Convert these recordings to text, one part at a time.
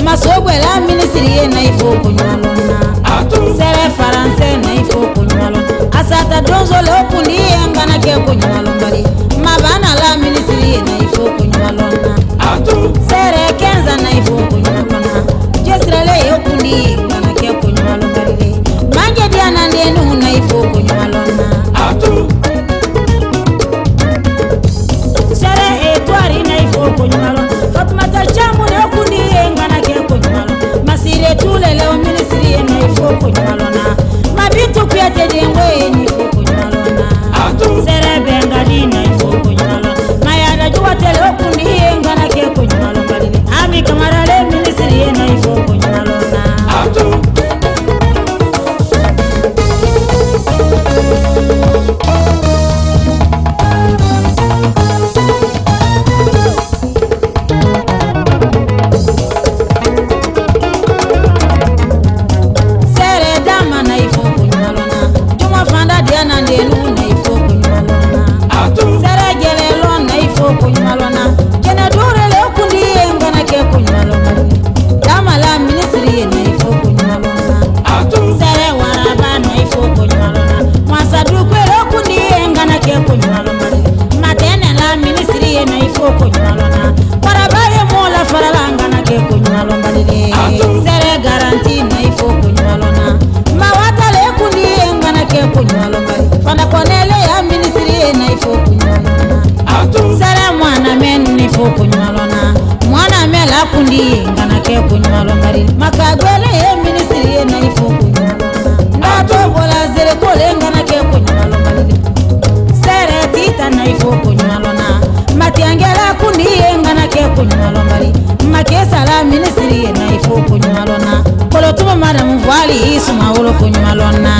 Masobwe la ministry kunyalombali mabana la ministry na ifo kunyalona sere kenza na ifo kunyalona jesrele yokundi ngana ke kunyalombali manje diana ndenu na ifo kunyalona sere etwari na ifo kunyalona fatmata chamu yokundi ngana ke kunyalona masire tule leo ministry na ifo kunyalona mabitu kwete dengwe ni ifo kunyalona sere bengali na ifo kunyalona mayada juwatele okundi ngana ke kunyalona ami kamarale ministry na ifo kunyalona mwana mela kundi ngana ke kunyalo mari makagwele ye ministry na ifo kunyalo ndato bola zere kole ngana ke kunyalo mari sere tita na ifo kunyalo na matiangela kundi ngana ke kunyalo mari makesa la ministry na ifo kunyalo na kolo tuma madam vali isuma wolo kunyalo na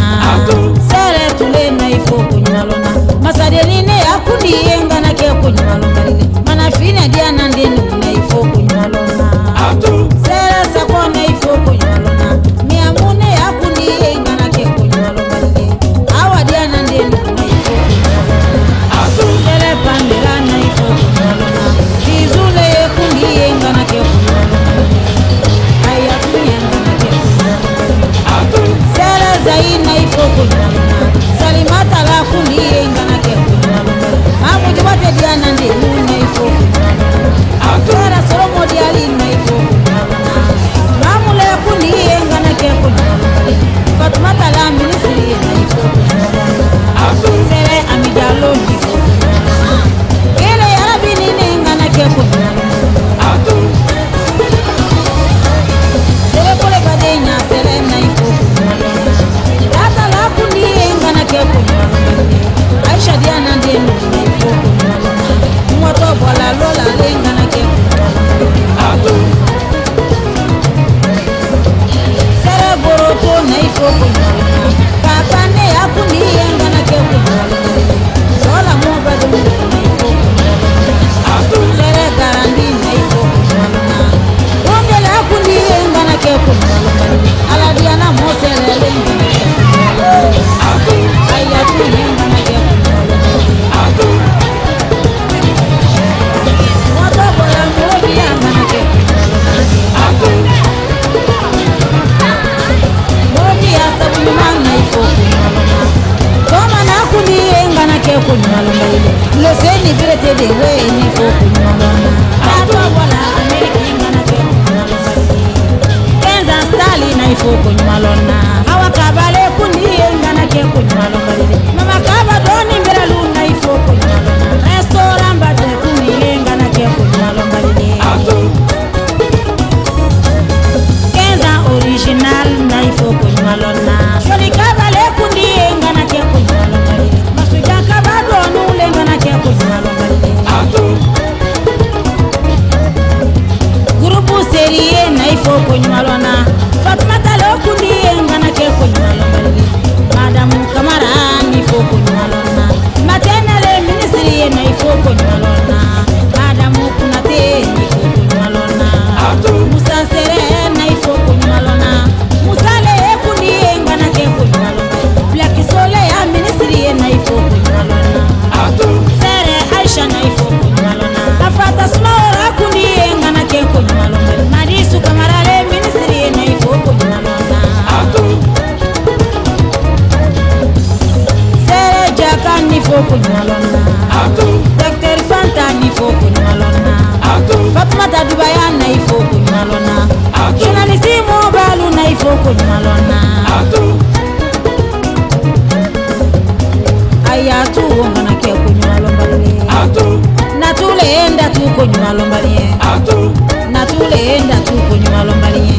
sere tule na ifo kunyalo na masadeni ne akundi ngana ke kunyalo mari manafina diana ndenu na ifo kunyalona sera sako na ifo kunyalona miamune yakundi ngana ke kunyalona awa diana ndenu na ifo kunyalona sera pandera na ifo kunyalona bizule yakundi ngana ke kunyalona aya kunyalona ke kunyalona sera zai na ifo kunyalona salimata la kundi ngana ke kunyalona amu jibate diana ndenu na ifo sera solomo diali na ifo mamule kundi ngana ke kunyalona fatmata la ministry na ifo sere amijalo ifo kele yarabini ngana ke kunyalona sere kole badenya sere na ifo tata la kundi ngana ke kunyalona aisha diana ndenu na ifo moto bola lola ngana ke sere boroto na ifo kunyalona kakane yakundi ngana ke kunyalona sola mobadu na ifo kunyalona sere garandi na ifo kunyalona ongela yakundi ngana ke kunyalona ala diana mosele ngana ke kunyalona aya tu ngana ke kunyalona le seni birete de we ni fo kunyalona tato wala amerika ngana ke kunyalona kenza stali na ifo kunyalona awakabale kundi ngana ke kunyalona mama kaba doni mberalu na ifo kunyalona restaurant bate kundi ngana ke kunyalona kenza original na ifo kunyalona sholi kabale kundi ngana ke kunyalona masuja kabado nule ngana ke kunyalona grupu serie na ifo kunyalona fatmata lo kundi ngana ke kunyalona madam kamara ni ifo kunyalona matena le ministry na ifo kunyalona madam kunate ni ifo kunyalona musa sere na ifo kunyalona musale kundi ngana ke kunyalona black sole ya ministry na ifo kunyalona sere aisha na ifo kunyalona afata smora kundi ngana ke kunyalona marisu kamara le ministry na ifo kunyalona sere jaka ni ifo kunyalona kunyumalona ayatu ngana ke kunyumalombalie natulenda tu kunyumalombalie natulenda tu kunyumalombalie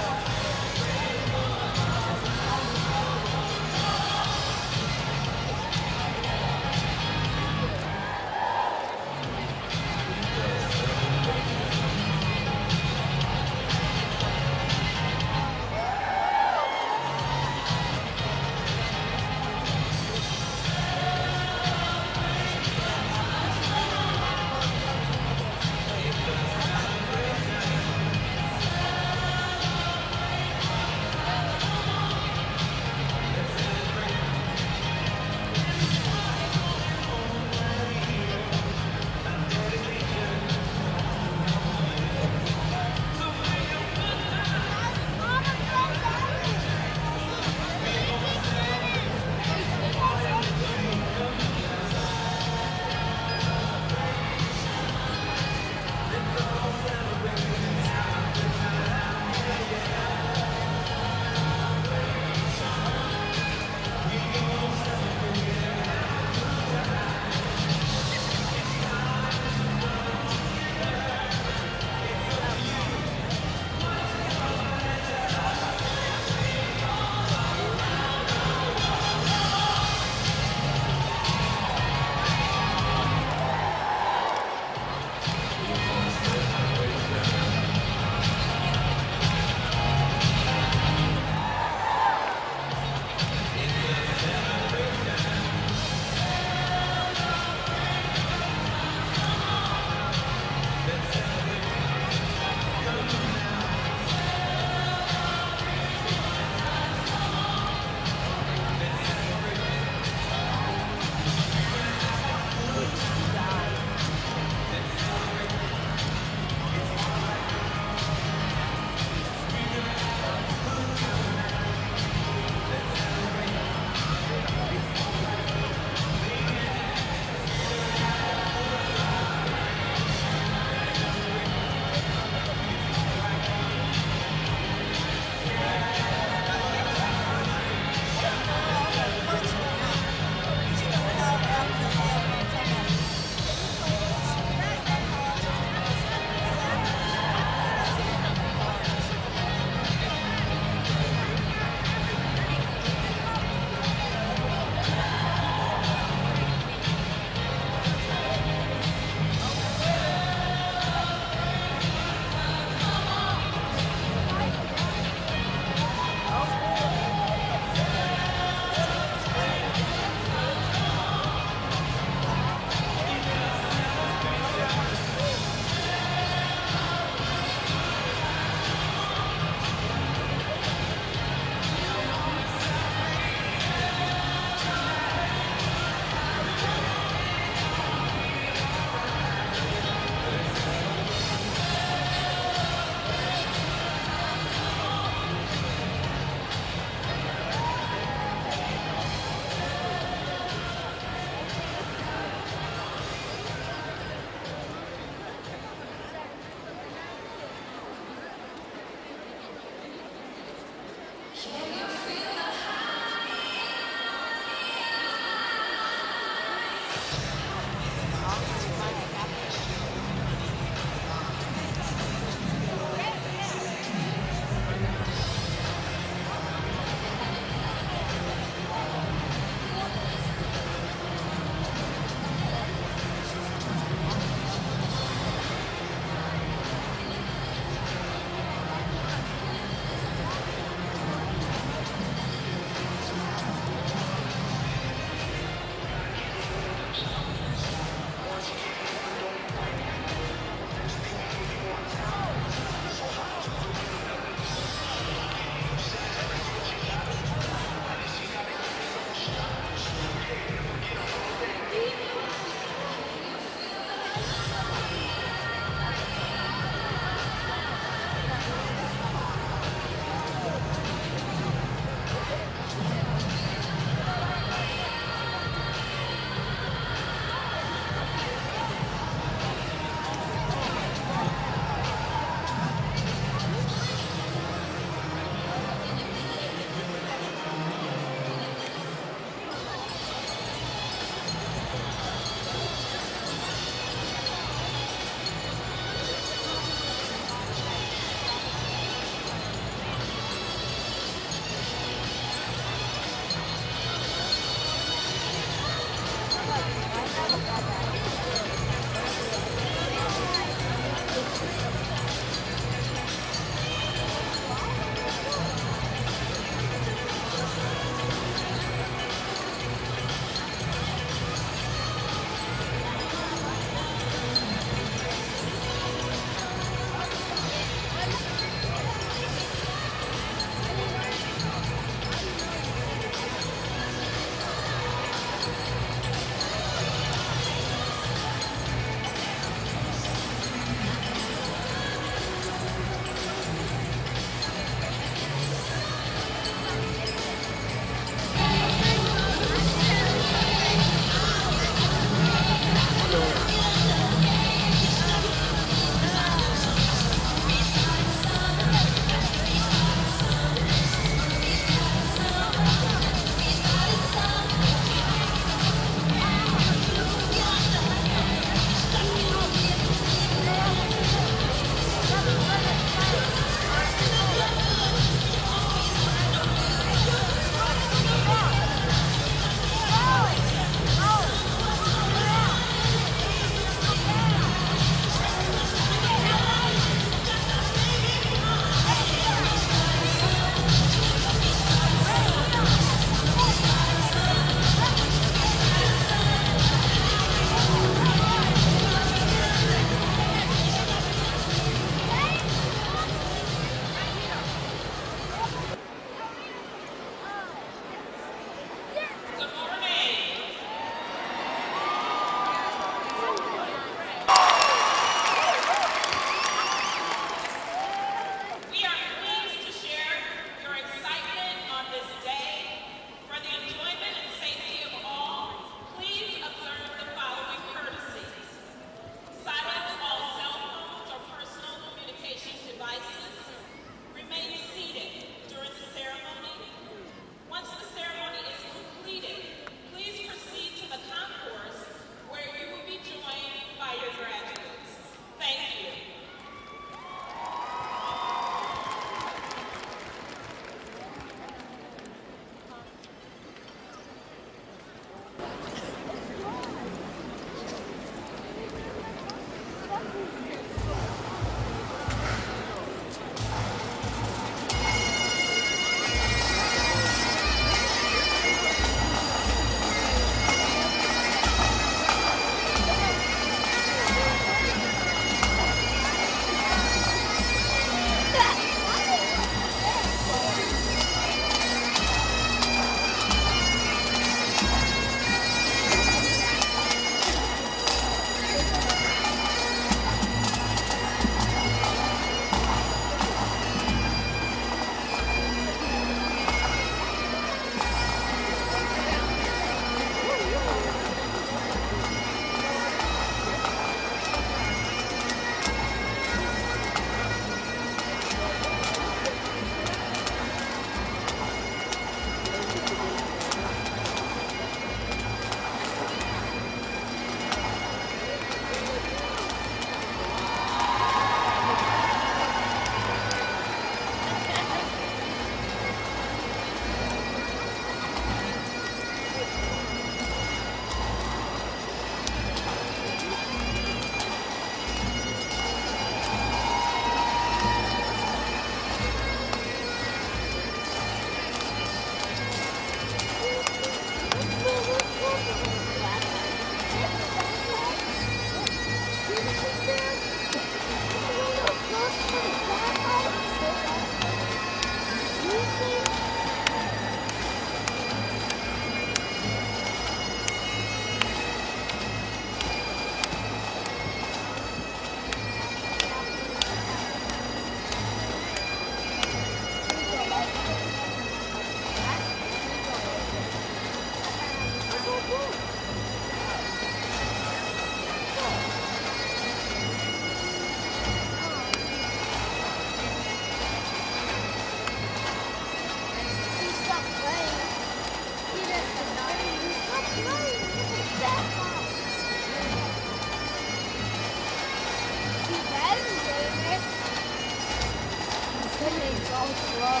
Don't slow.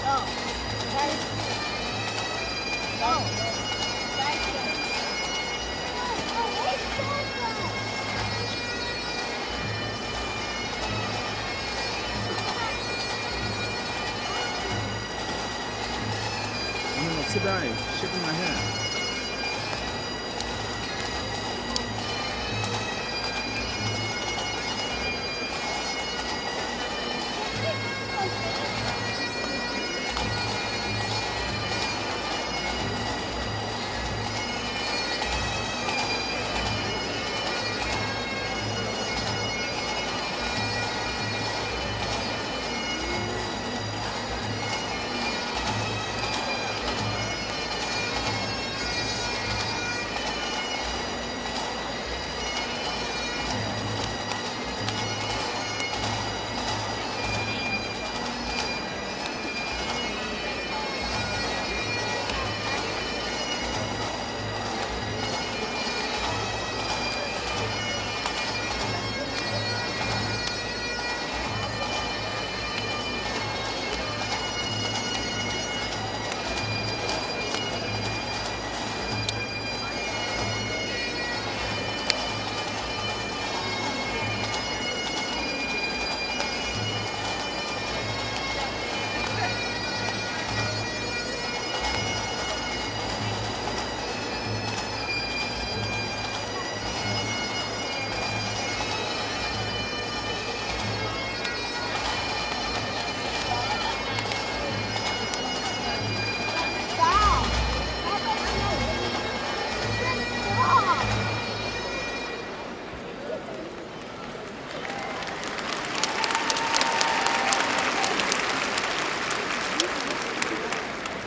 Go. Guys. Go. Guys. No, sit down. Shaking my hand.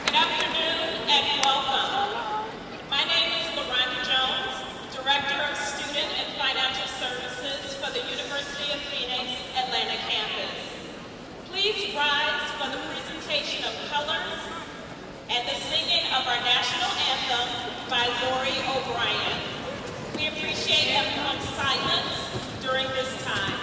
Good afternoon and welcome. My name is Lorraine Jones, Director of Student and Financial Services for the University of Phoenix Atlanta campus. Please rise for the presentation of colors and the singing of our national anthem by Lori O'Brien. We appreciate everyone's silence during this time.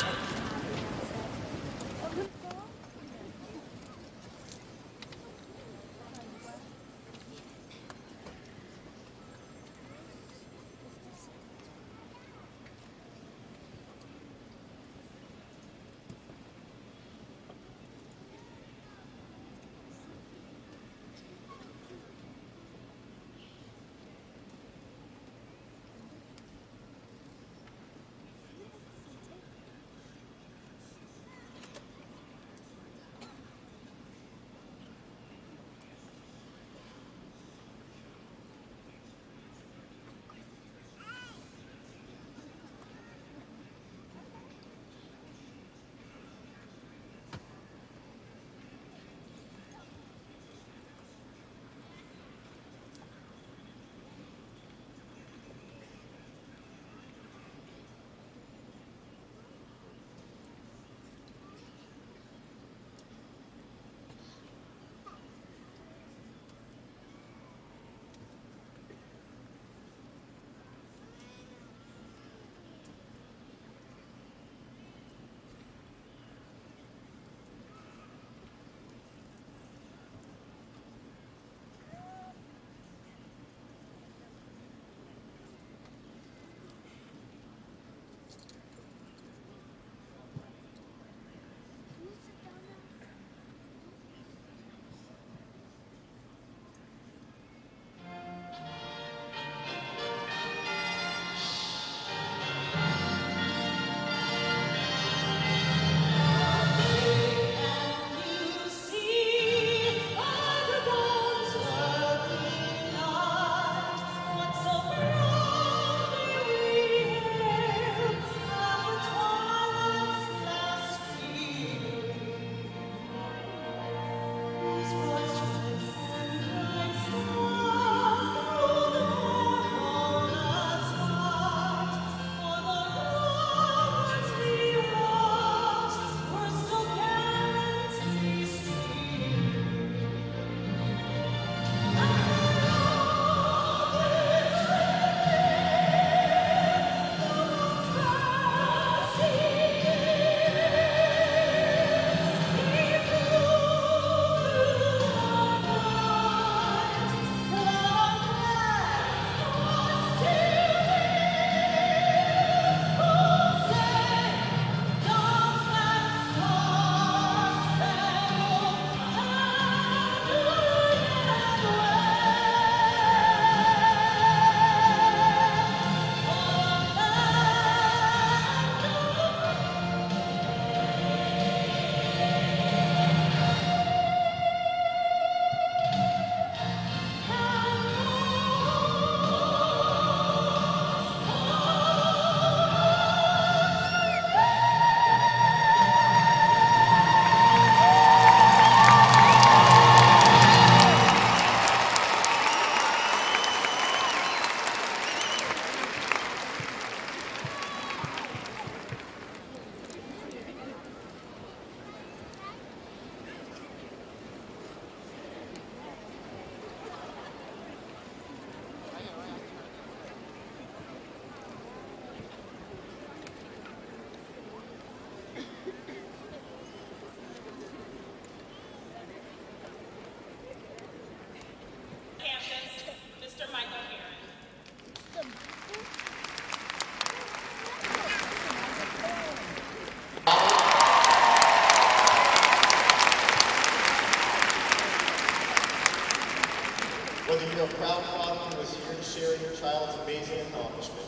a proud father who is here to share in your child's amazing accomplishment,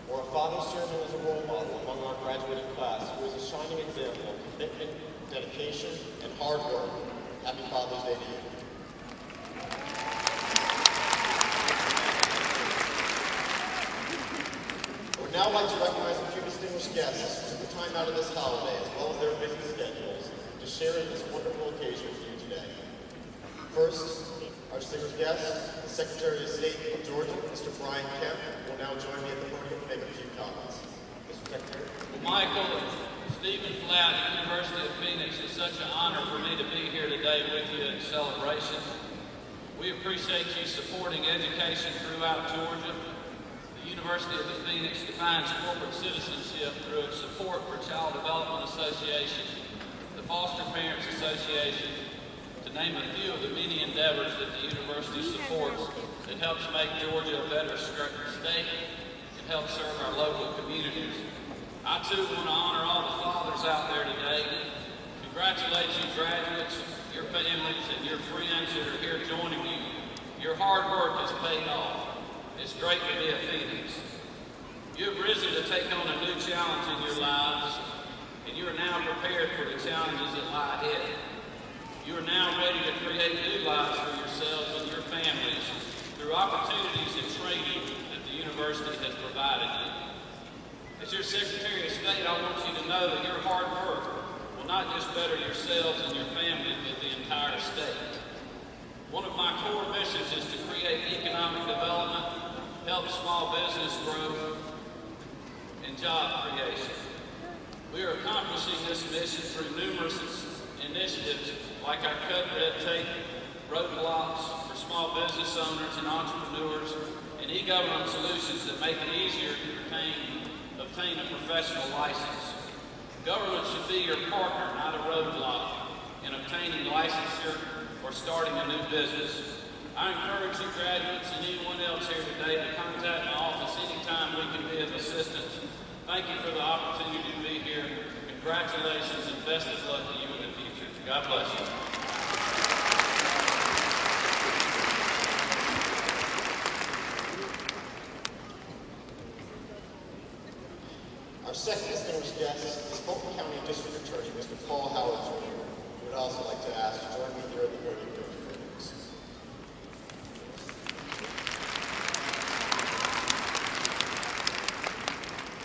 or a father serving as a role model among our graduating class who is a shining example of commitment, dedication, and hard work, happy Father's Day to you. I would now like to recognize a few distinguished guests who took the time out of this holiday, as well as their busy schedules, to share in this wonderful occasion with you today. First, our distinguished guest, the Secretary of State of Georgia, Mr. Brian Kemp, will now join me at the podium to make a few comments. Mr. Secretary. Well, Michael and Stephen Flatt at the University of Phoenix, it's such an honor for me to be here today with you in celebration. We appreciate you supporting education throughout Georgia. The University of the Phoenix defines corporate citizenship through its support for Child Development Association, the Foster Parents Association, to name a few of the many endeavors that the university supports that helps make Georgia a better state and help serve our local communities. I too want to honor all the fathers out there today. Congratulate you graduates, your families, and your friends that are here joining you. Your hard work has paid off. It's great to be a Phoenix. You have risen to take on a new challenge in your lives, and you are now prepared for the challenges that lie ahead. You are now ready to create new lives for yourselves and your families through opportunities and training that the university has provided you. As your Secretary of State, I want you to know that your hard work will not just better yourselves and your families, but the entire state. One of my core missions is to create economic development, help small business growth, and job creation. We are accomplishing this mission through numerous initiatives like our Cut Red Tape, roadblocks for small business owners and entrepreneurs, and e-government solutions that make it easier to obtain a professional license. Government should be your partner, not a roadblock, in obtaining licensure or starting a new business. I encourage you graduates and anyone else here today to contact my office anytime we can be of assistance. Thank you for the opportunity to be here. Congratulations and best of luck to you in the future. God bless you. Our second distinguished guest is Fulton County District Attorney, Mr. Paul Howard Jr., who would also like to ask to join me here at the podium.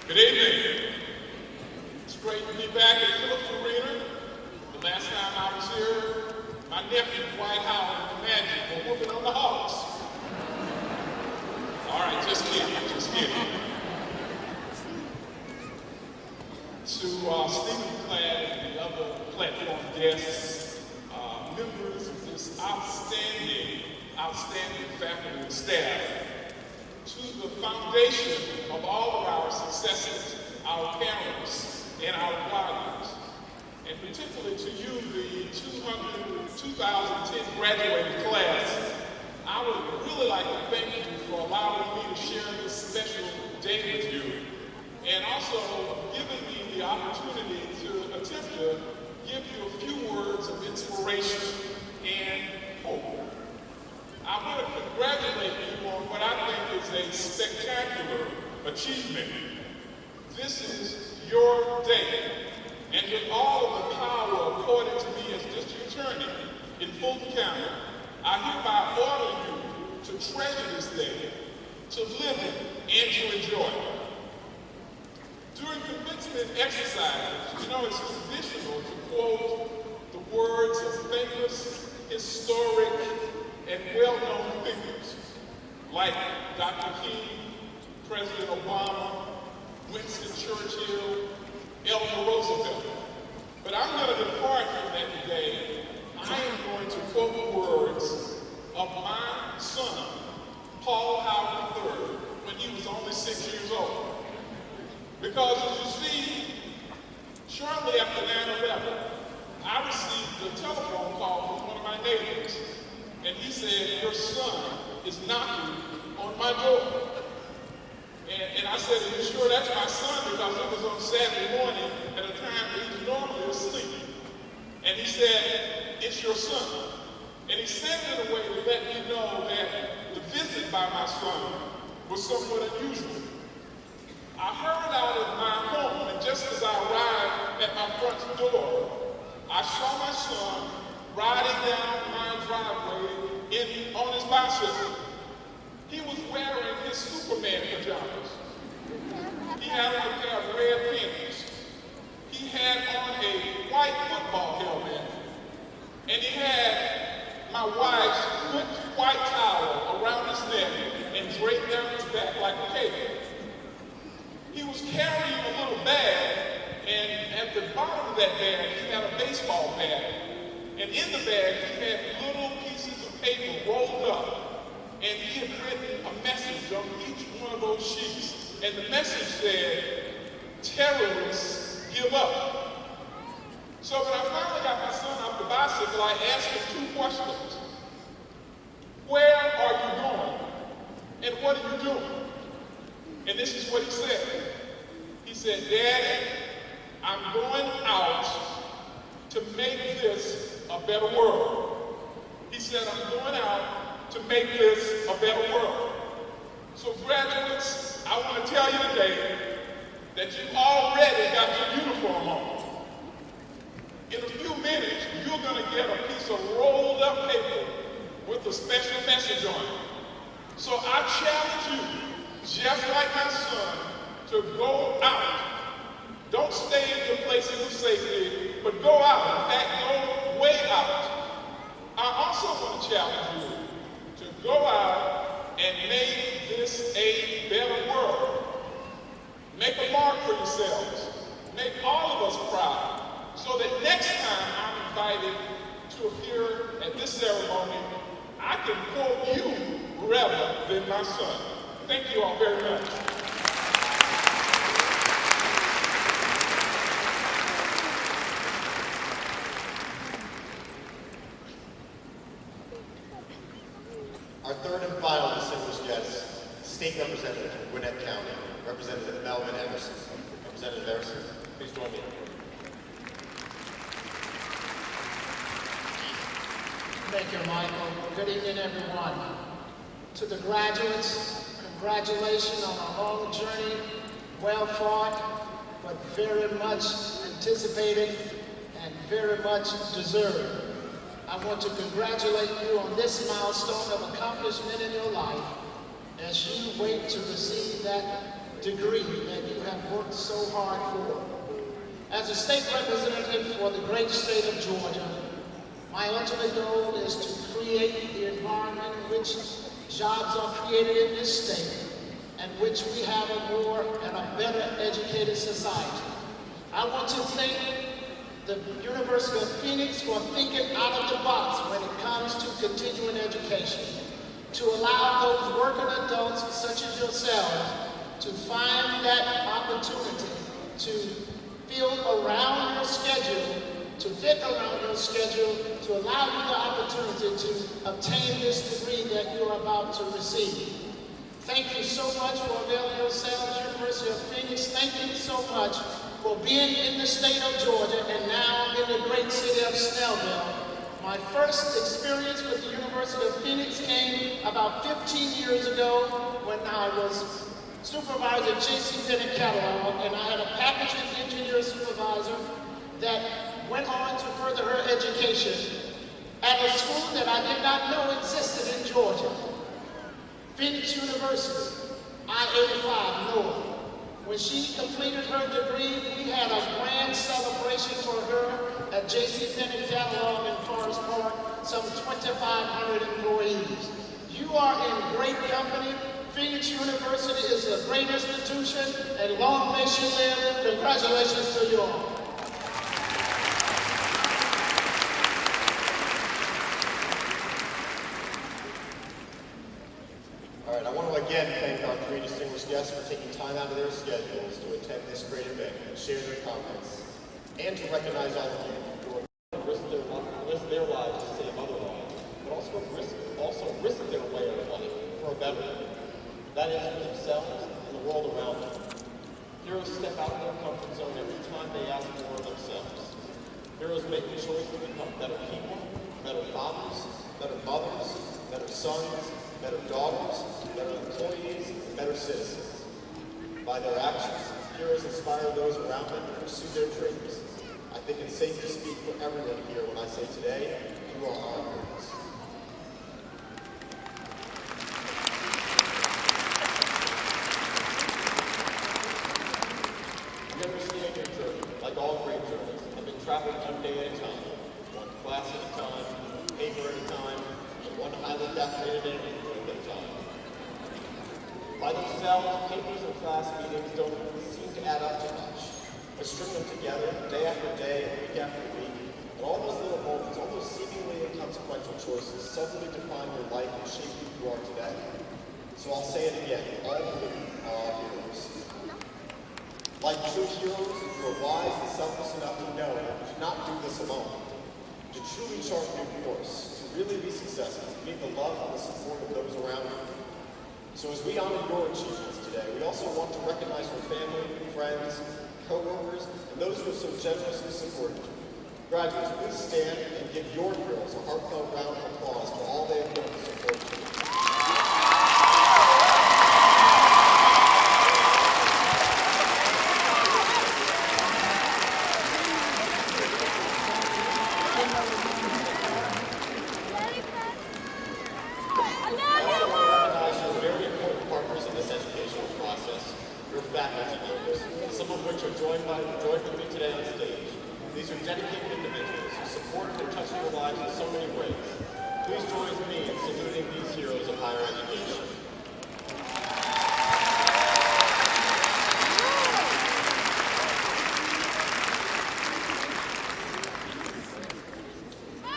Good evening. It's great to be back at Phillips Arena. The last time I was here, my nephew, Dwight Howard, and the Magic were whooping on the Hawks. All right, just kidding, just kidding. To Stephen Cladd and the other platform guests, members of this outstanding faculty and staff, to the foundation of all of our successes, our parents and our guardians, and particularly to you, the 2010 graduating class, I would really like to thank you for allowing me to share this special day with you, and also giving me the opportunity to attempt to give you a few words of inspiration and hope. I want to congratulate you on what I think is a spectacular achievement. This is your day, and with all of the power accorded to me as district attorney in Fulton County, I hereby order you to treasure this day, to live it, and to enjoy it. During commencement exercises, you know, it's traditional to quote the words of famous, historic, and well-known figures like Dr. King, President Obama, Winston Churchill, Eleanor Roosevelt. But I'm going to depart from that today. I am going to quote the words of my son, Paul Howard III, when he was only 6 years old. Because as you see, shortly after 9/11, I received a telephone call from one of my neighbors, and he said, "Your son is knocking on my door." And I said, "Are you sure that's my son?" Because it was on Saturday morning at a time that he's normally asleep. And he said, "It's your son." And he said it in a way to let me know that the visit by my son was somewhat unusual. I hurried out of my home, and just as I arrived at my front door, I saw my son riding down my driveway on his bicycle. He was wearing his Superman pajamas. He had on a pair of red pants. He had on a white football helmet. And he had my wife's good white towel around his neck and draped down his back like a cape. He was carrying a little bag, and at the bottom of that bag, he had a baseball bat. And in the bag, he had little pieces of paper rolled up, and he had written a message on each one of those sheets. And the message said, "Terrorists give up." So when I finally got my son off the bicycle, I asked him 2 questions. Where are you going? And what are you doing? And this is what he said. He said, "Daddy, I'm going out to make this a better world." He said, "I'm going out to make this a better world." So graduates, I want to tell you today that you already got your uniform on. In a few minutes, you're going to get a piece of rolled up paper with a special message on it. So I challenge you, just like my son, to go out. Don't stay in your places of safety, but go out. In fact, go way out. I also want to challenge you to go out and make this a better world. Make a mark for yourselves. Make all of us proud, so that next time I'm invited to appear at this ceremony, I can quote you rather than my son. Thank you all very much. Our third and final distinguished guest, State Representative from Gwinnett County, Representative Melvin Emerson. Representative Emerson, please join me. Thank you, Michael. Good evening, everyone. To the graduates, congratulations on a long journey, well fought, but very much anticipated and very much deserved. I want to congratulate you on this milestone of accomplishment in your life as you wait to receive that degree that you have worked so hard for. As a state representative for the great state of Georgia, my ultimate goal is to create the environment in which jobs are created in this state and which we have a more and a better educated society. I want to thank the University of Phoenix for thinking out of the box when it comes to continuing education, to allow those working adults such as yourselves to find that opportunity to fill around your schedule, to fit around your schedule, to allow you the opportunity to obtain this degree that you are about to receive. Thank you so much for availing yourselves, University of Phoenix. Thank you so much for being in the state of Georgia and now in the great city of Snellville. My first experience with the University of Phoenix came about 15 years ago when I was supervisor at Jabateh Catalog, and I had a packaging engineer supervisor that went on to further her education at a school that I did not know existed in Georgia, Phoenix University, I-85 North. When she completed her degree, we had a grand celebration for her at Jabateh Catalog in Forest Park, some 2,500 employees. You are in great company. Phoenix University is a great institution, and long may she live. Congratulations to you all. All right, I want to again thank our three distinguished guests for taking time out of their schedules to attend this great event and share their comments, and to recognize all of you who are risk their lives to save other lives, but also risk their way of life for a better one. That is for themselves and the world around them. Heroes step out of their comfort zone every time they ask more of themselves. Heroes make the choice to become better people, better fathers, better mothers, better sons, better daughters, better employees, and better citizens. By their actions, heroes inspire those around them to pursue their dreams. I think it's safe to speak for everyone here when I say today, you are our heroes. You understand your journey, like all great journeys, have been traveling one day at a time, one class at a time, paper at a time, and one highly caffeinated energy drink at a time. By themselves, papers and class meetings don't seem to add up to much. But string them together, day after day, week after week, and all those little moments, all those seemingly inconsequential choices suddenly define your life and shape who you are today. So I'll say it again, all of you are our heroes. Like true heroes, you are wise and selfless enough to know that you do not do this alone. To truly chart your course, to really be successful, you need the love and the support of those around you. So as we honor your achievements today, we also want to recognize your family, friends, co-workers, and those who have so generously supported you. Graduates, please stand and give your heroes a heartfelt round of applause for all they have done to support you. Joined with me today on stage. These are dedicated individuals who supported and touched your lives in so many ways. Please join me in saluting these heroes of higher education.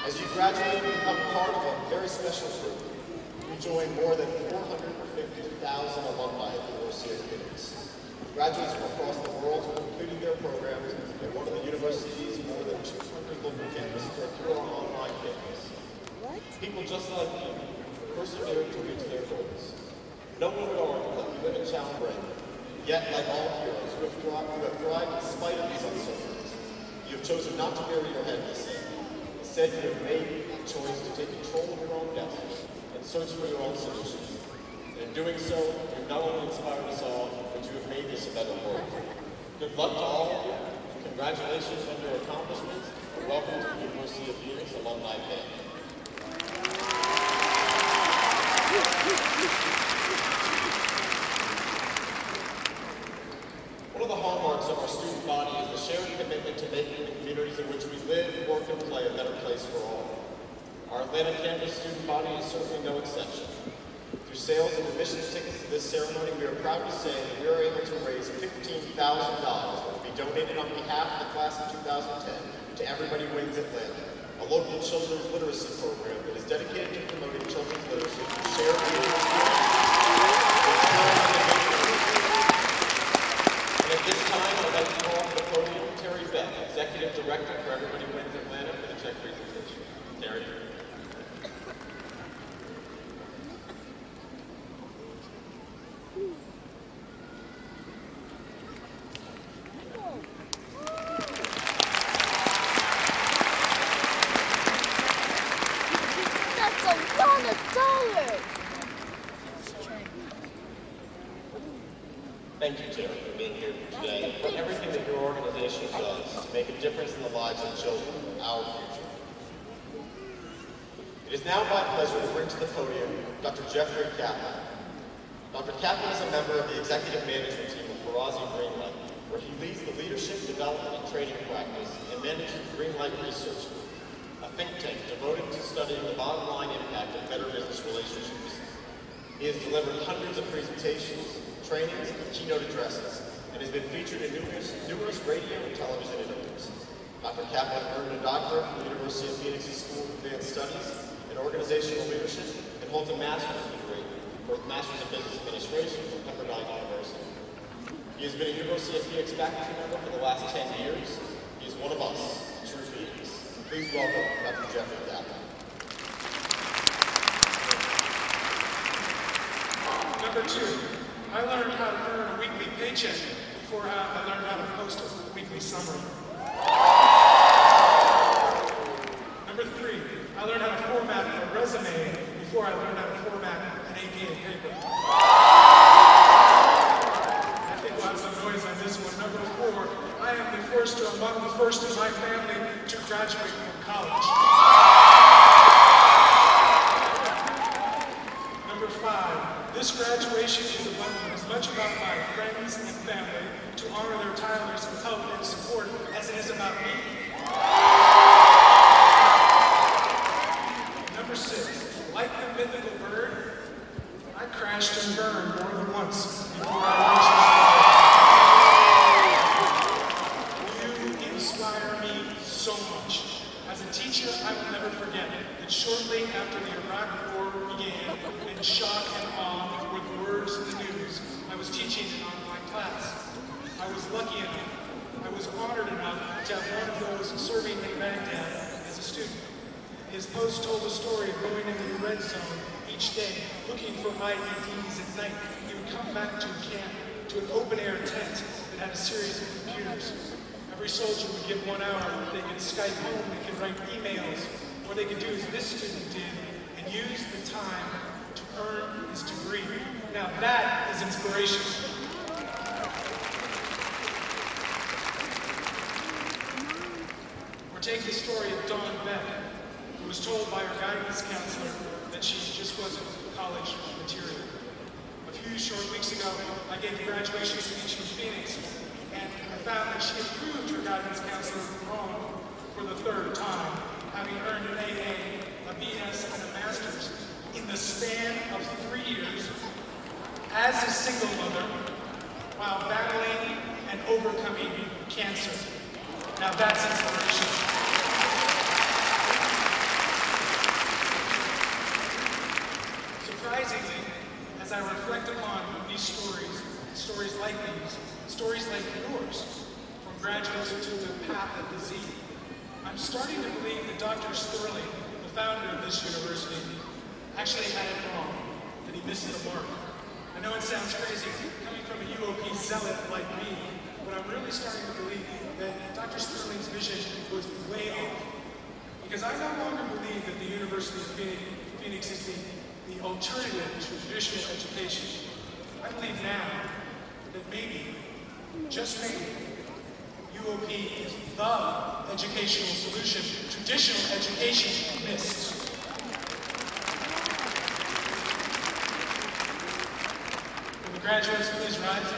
As you graduate and become part of a very special group, you join more than 450,000 alumni at the University of Phoenix. Graduates from across the world who are completing their programs at one of the university's more than 200 local campuses or through our online campus. People just like you persevere to reach their goals. No one would argue that we live in challenge brain. Yet, like all heroes who have thrived in spite of these uncertainties, you have chosen not to bury your head in the sand. Instead, you have made a choice to take control of your own destiny and search for your own solutions. And in doing so, you've not only inspired us all, but you have made this a better world. Good luck to all of you. Congratulations on your accomplishments, and welcome to the University of Phoenix Alumni Band. One of the hallmarks of our student body is the shared commitment to making the communities in which we live, work, and play a better place for all. Our Atlanta campus student body is certainly no exception. Through sales and admissions tickets to this ceremony, we are proud to say that we are able to raise $15,000 that will be donated on behalf of the class of 2010 to Everybody Wins Atlanta, a local children's literacy program that is dedicated to promoting children's literacy through shared leadership. And at this time, I'd like to call to the podium Terry Beck, Executive Director for Everybody Wins Atlanta, for the check presentation. Terry. Thank you, Terry, for being here today and for everything that your organization does to make a difference in the lives of children, our future. It is now my pleasure to bring to the podium Dr. Jeffrey Kaplan. Dr. Kaplan is a member of the executive management team of Farazi Greenlight, where he leads the leadership, development, and training practice and manages Greenlight Research Group, a think tank devoted to studying the bottom line impact of better business relationships. He has delivered hundreds of presentations, trainings, and keynote addresses, and has been featured in numerous radio and television interviews. Dr. Kaplan earned a doctorate from the University of Phoenix's School of Advanced Studies in Organizational Leadership and holds a master's degree for Master's of Business Administration from Pepperdine University. He has been a University of Phoenix faculty member for the last 10 years. He is one of us, true Phoenix. Please welcome Dr. Jeffrey Kaplan. Number 2. I learned how to earn a weekly paycheck before I learned how to post a weekly summary. Number 3, I learned how to format a resume before I learned how to format an from college. Number 5, this graduation is as much about my friends and family to honor their tireless help and support as it is about me. Number 6, like the mythical bird, I crashed and burned more than once before I reached this. You inspire me so much. As a teacher, I will never forget that shortly after the Iraq War began, in shock and awe with words in the news, I was teaching an online class. I was lucky enough, I was honored enough to have one of those serving in Baghdad as a student. His post told the story of going into the red zone each day, looking for IEDs at night. He would come back to camp, to an open-air tent that had a series of computers. Every soldier would get 1 hour. They could Skype home, they could write emails, or they could do as this student did and use the time to earn his degree. Now that is inspiration. Or take the story of Dawn Beck, who was told by her guidance counselor that she just wasn't college material. A few short weeks ago, I gave the graduation speech in Phoenix, and I found that she had proved her guidance counselor wrong for the 3rd time, having earned an AA, a BS, and a master's in the span of 3 years as a single mother while battling and overcoming cancer. Now that's inspiration. Surprisingly, as I reflect upon these stories like these, stories like yours, from graduates who took the path of the Z, I'm starting to believe that Dr. Sterling, the founder of this university, actually had it wrong, that he missed the mark. I know it sounds crazy, coming from a UOP zealot like me, but I'm really starting to believe that Dr. Sterling's vision was way off. Because I no longer believe that the University of Phoenix is the alternative to traditional education. I believe now that maybe, just maybe, UOP is the educational solution traditional education missed. Will the graduates please rise?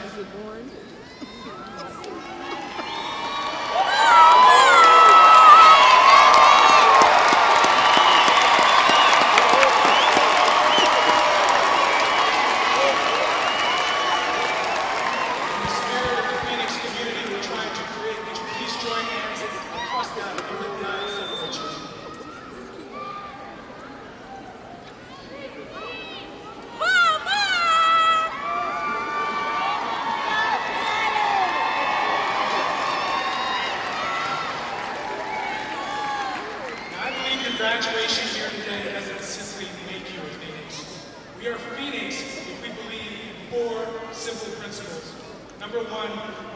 Graduation here today doesn't simply make you a Phoenix. We are Phoenix if we believe in 4 simple principles. Number 1,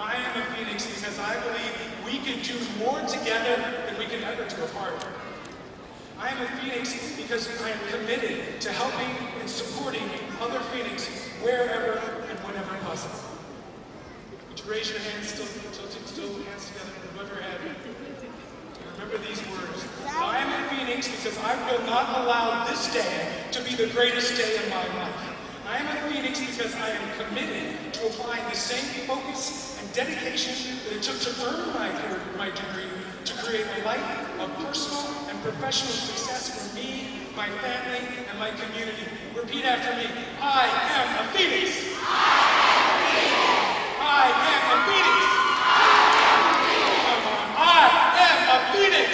I am a Phoenix because I believe we can do more together than we can ever do apart. I am a Phoenix because I am committed to helping and supporting other Phoenix wherever and whenever possible. Would you raise your hands, still hands together above your head? Remember these words. I am a Phoenix because I will not allow this day to be the greatest day of my life. I am a Phoenix because I am committed to applying the same focus and dedication that it took to earn my degree to create a life of personal and professional success for me, my family, and my community. Repeat after me. I am a Phoenix. I am a Phoenix. Phoenix!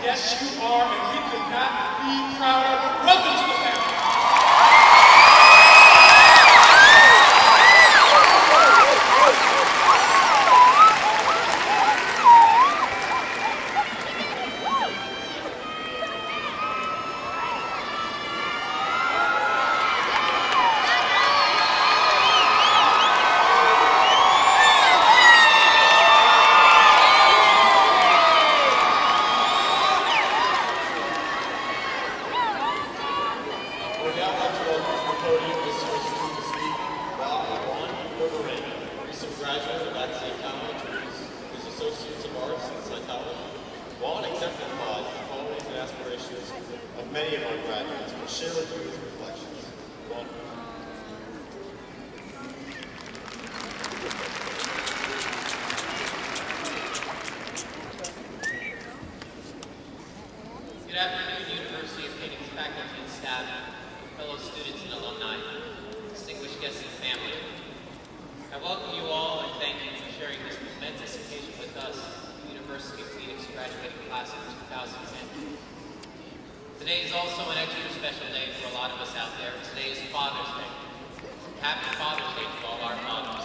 Yes, you are, and we could not be prouder. Welcome to the family. many of our graduates will share with you his reflections. Welcome. Good afternoon, University of Phoenix faculty and staff, fellow students and alumni, distinguished guests and family. I welcome you all and thank you for sharing this momentous occasion with us, the University of Phoenix graduating class of 2010. Today is also an extra special day for a lot of us out there. Today is Father's Day. Happy Father's Day to all our fathers.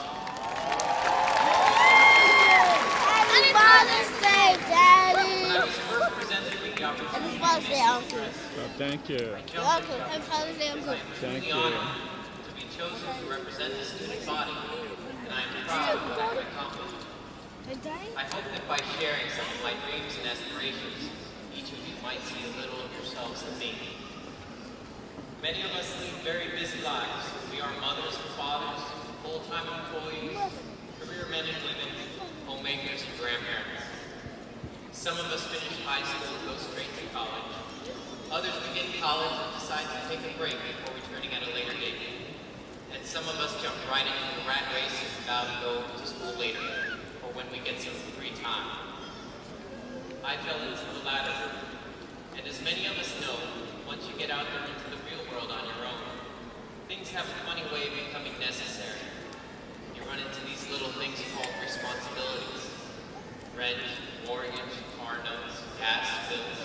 Happy Father's Day, Daddy! When I was first presented with the opportunity Happy Father's Day, Uncle. Thank you. You're welcome. Happy Father's Day, Uncle. Thank the you. honor to be chosen to represent the student body, and I am proud of what I have accomplished. I hope that by sharing some of my dreams and aspirations, each of you might see a little of yourselves in me. Many of us lead very busy lives. We are mothers and fathers, full-time employees, career men and women, homemakers and grandparents. Some of us finish high school and go straight to college. Others begin college and decide to take a break before returning at a later date. And some of us jump right into the rat race and vow to go to school later, or when we get some free time. I fell into the latter. And as many of us know, once you get out there into the real world on your own, things have a funny way of becoming necessary. You run into these little things called responsibilities. Rent, mortgage, car notes, gas bills.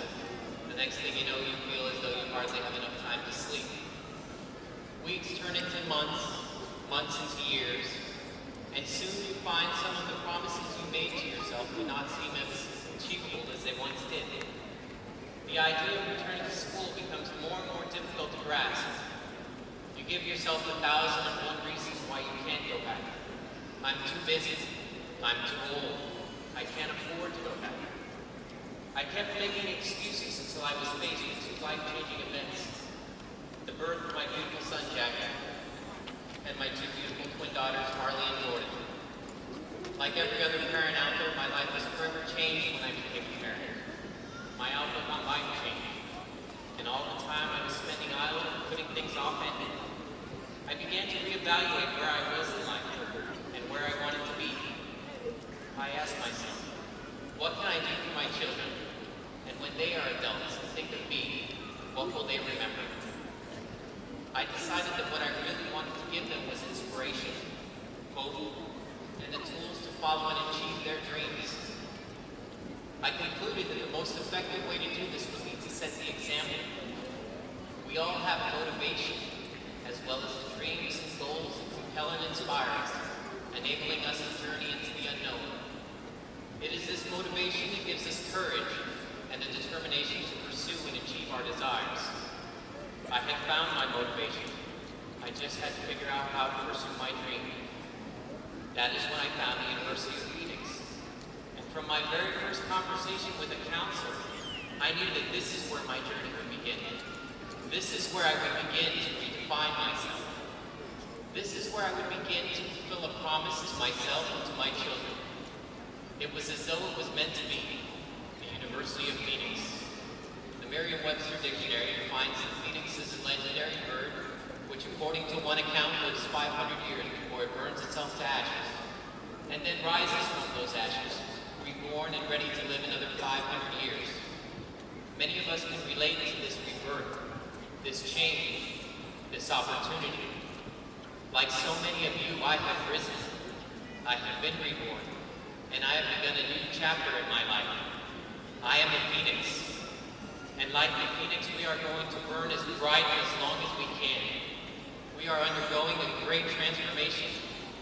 The next thing you know, you feel as though you hardly have enough time to sleep. Weeks turn into months, months into years, and soon you find some of the promises you made to yourself do not seem as achievable as they once did. The idea of returning to school becomes more and more difficult to grasp. You give yourself 1,001 reasons why you can't go back. I'm too busy. I'm too old. I can't afford to go back. I kept making excuses until I was faced with two life-changing events. The birth of my beautiful son, Jabateh, and my two beautiful twin daughters, Harley and Jordan. Like every other parent out there, my life was forever changed when I became a parent. My outlook on life changed, and all the time I was spending idle and putting things off ended. I began to reevaluate where I was in life and where I wanted to be. I asked myself, what can I do for my children? And when they are adults and think of me, what will they remember? I decided that what I really wanted to give them was inspiration, hope, and the tools to follow and achieve their dreams. I concluded that the most effective way to do this would be to set the example. We all have motivation, as well as the dreams and goals that compel and inspire us, enabling us to journey into the unknown. It is this motivation that gives us courage and the determination to pursue and achieve our desires. I had found my motivation. I just had to figure out how to pursue my dream. That is when I found the University of Phoenix. From my very first conversation with a counselor, I knew that this is where my journey would begin. This is where I would begin to redefine myself. This is where I would begin to fulfill a promise to myself and to my children. It was as though it was meant to be, the University of Phoenix. The Merriam-Webster Dictionary defines the phoenix as a legendary bird, which according to one account lives 500 years before it burns itself to ashes, and then rises from those ashes, reborn and ready to live another 500 years. Many of us can relate to this rebirth, this change, this opportunity. Like so many of you, I have risen. I have been reborn, and I have begun a new chapter in my life. I am a phoenix, and like the phoenix, we are going to burn as bright as long as we can. We are undergoing a great transformation.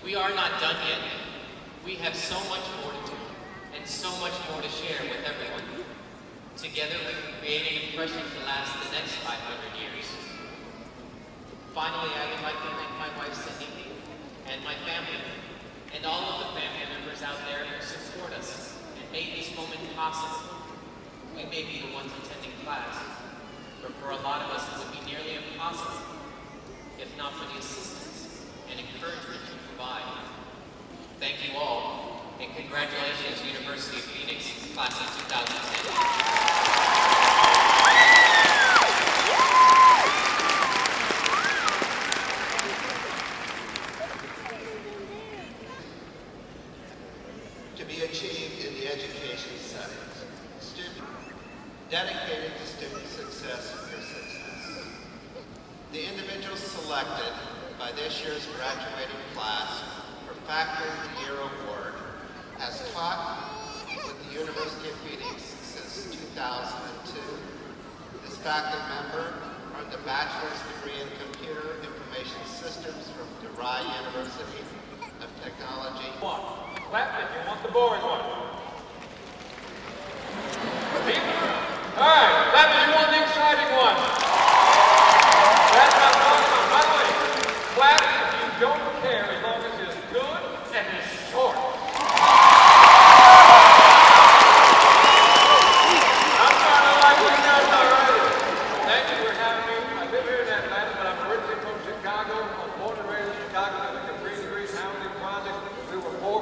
We are not done yet. We have so much more to do, and so much more to share with everyone. Together we can create an impression to last the next 500 years. Finally, I would like to thank my wife Cindy and my family, and all of the family members out there who support us and made this moment possible. We may be the ones attending class, but for a lot of us it would be nearly impossible, if not for the assistance and encouragement you provide. Thank you all, and congratulations, University of Phoenix, class of 2010. dedicated to student success and your success. The individuals selected by this year's graduating class for Faculty of the Year Award has taught with the University of Phoenix since 2002. This faculty member earned a bachelor's degree in Computer Information Systems from DeVry University of Technology. Clap if you want the boring one. All right, clap if you want the exciting one. That's what I'm talking about. By the way, clap if you don't care as long as it's good and it's short. I'm trying to like you guys already. Thank you for having me. I've been here in Atlanta, but I'm originally from Chicago. I was born and raised in Chicago. I lived in 3 degrees housing project. We were poor.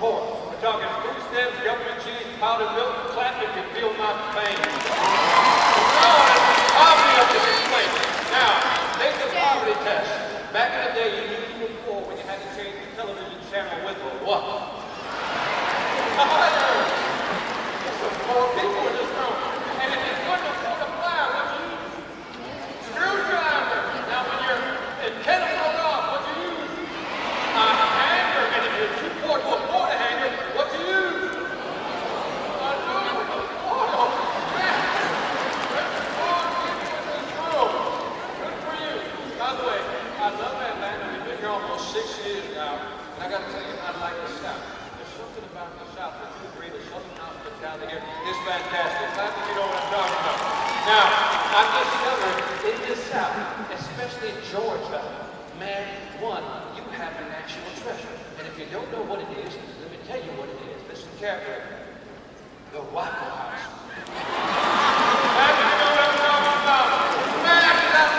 We're talking food stamps, government cheese, powdered milk, clap if you feel my pain. No, that's poverty up to this place. Now, take the poverty test. Back in the day, you knew you were poor when you had to change the television channel with or what? There's some poor people in this room. And if you couldn't afford a plier, what'd you use? Screwdriver. Now, when your antenna broke off, what'd you use? A hanger. And if you're too poor to afford a hanger, what'd you use? A noodle. Oh, man. There's poor people in this room. Good for you. By the way, I love Atlanta. We've been here almost 6 years now. And I got to tell you, I like the South. There's something about the South that you agree the Southern hospitality here is fantastic. Glad that you know what I'm talking about. Now, I've discovered in this South, especially in Georgia, man, one, you have a national treasure. And if you don't know what it is, let me tell you what it is. Listen carefully. The Waffle House. Glad that you know what I'm talking about. Man, I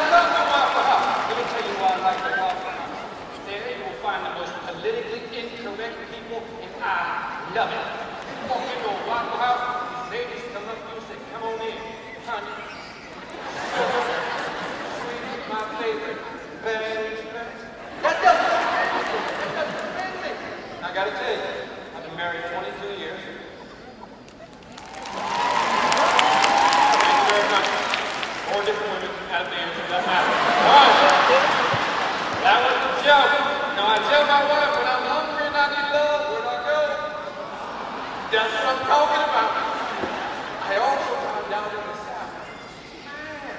love the Waffle House. Let me tell you why I like the Waffle House. There you will find the most politically incorrect people, and I love it. You walk into a Waffle House, ladies come up to you and say, come on in, honey. Sweet, my favorite, baby. That doesn't offend me. I gotta tell you, I've been married 22 years. Thank you very much. 4 different women out of the answer, doesn't matter. All right. That was a joke. Now I tell my wife when I'm hungry and I need love, where do I go? That's what I'm talking about. I also found out in the South. Man,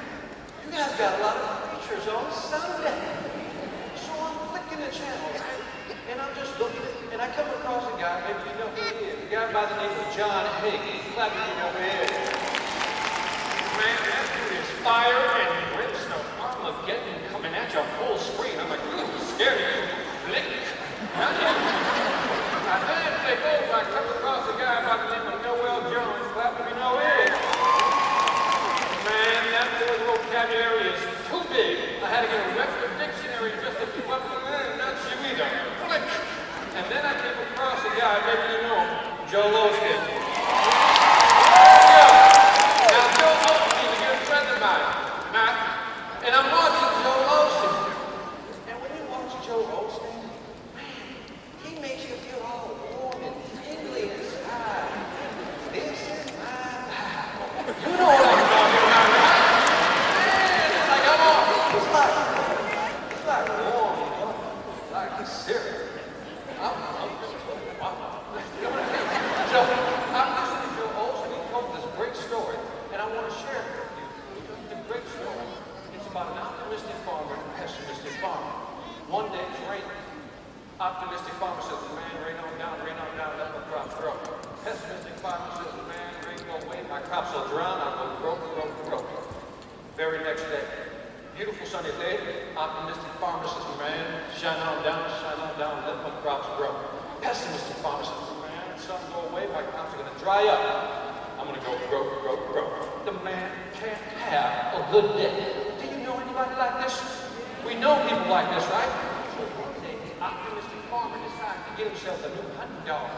you guys got a lot of preachers on Sunday. So I'm flicking the channel, right? And I'm just looking, and I come across a guy, maybe you know who he is. A guy by the name of John Hagee. Glad that you know who he is. Man, that dude is fire and brimstone. Armageddon coming at you full screen. I'm like, ooh, scary. Blick. I then take over. I come across a guy by the name of Noel Jones. Glad that you know who he is. Man, that boy's vocabulary is too big. I had to get a Webster dictionary just to keep up with it. Not you either. Blick. And then I came across a guy, maybe you know him, Joe Osteen. Now, Joe Osteen is a good friend of mine. And I'm watching Joe Osteen. And when you watch Joe Osteen, man, he makes you feel all warm and tingly inside. This is my Bible. You know what I'm talking about, right? Man, it's like I'm all, it's like warm, you know, like a syrup. So, I'm listening to Joe Osteen. He told this great story, and I want to share it with you. It's a great story. It's about an optimistic farmer and a pessimistic farmer. One day it's raining. Optimistic farmer says, man, rain on down, let my crops grow. Pessimistic farmer says, man, rain go away, my crops will drown, I'll go grow. Very next day, beautiful sunny day, optimistic farmer says, man, shine on down, let my crops grow. Pessimistic farmer says, man, sun go away, my crops are gonna dry up. I'm gonna go grow. The man can't have a good day. Do you know anybody like this? We know people like this, right? So one day, the optimistic farmer decides to get himself a new hunting dog.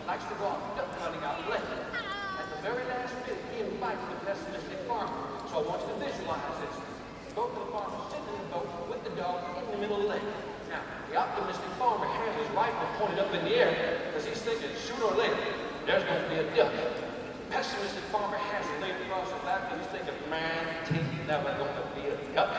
Likes to go out duck hunting out late. At the very last minute, he invites the pessimistic farmer. So I want you to visualize this. Both of the farmers sitting in the boat with the dog in the middle of the lake. Now, the optimistic farmer has his rifle pointed up in the air because he's thinking sooner or later there's going to be a duck. pessimistic farmer has laid across his lap and he's thinking, man, he's never going to be a duck.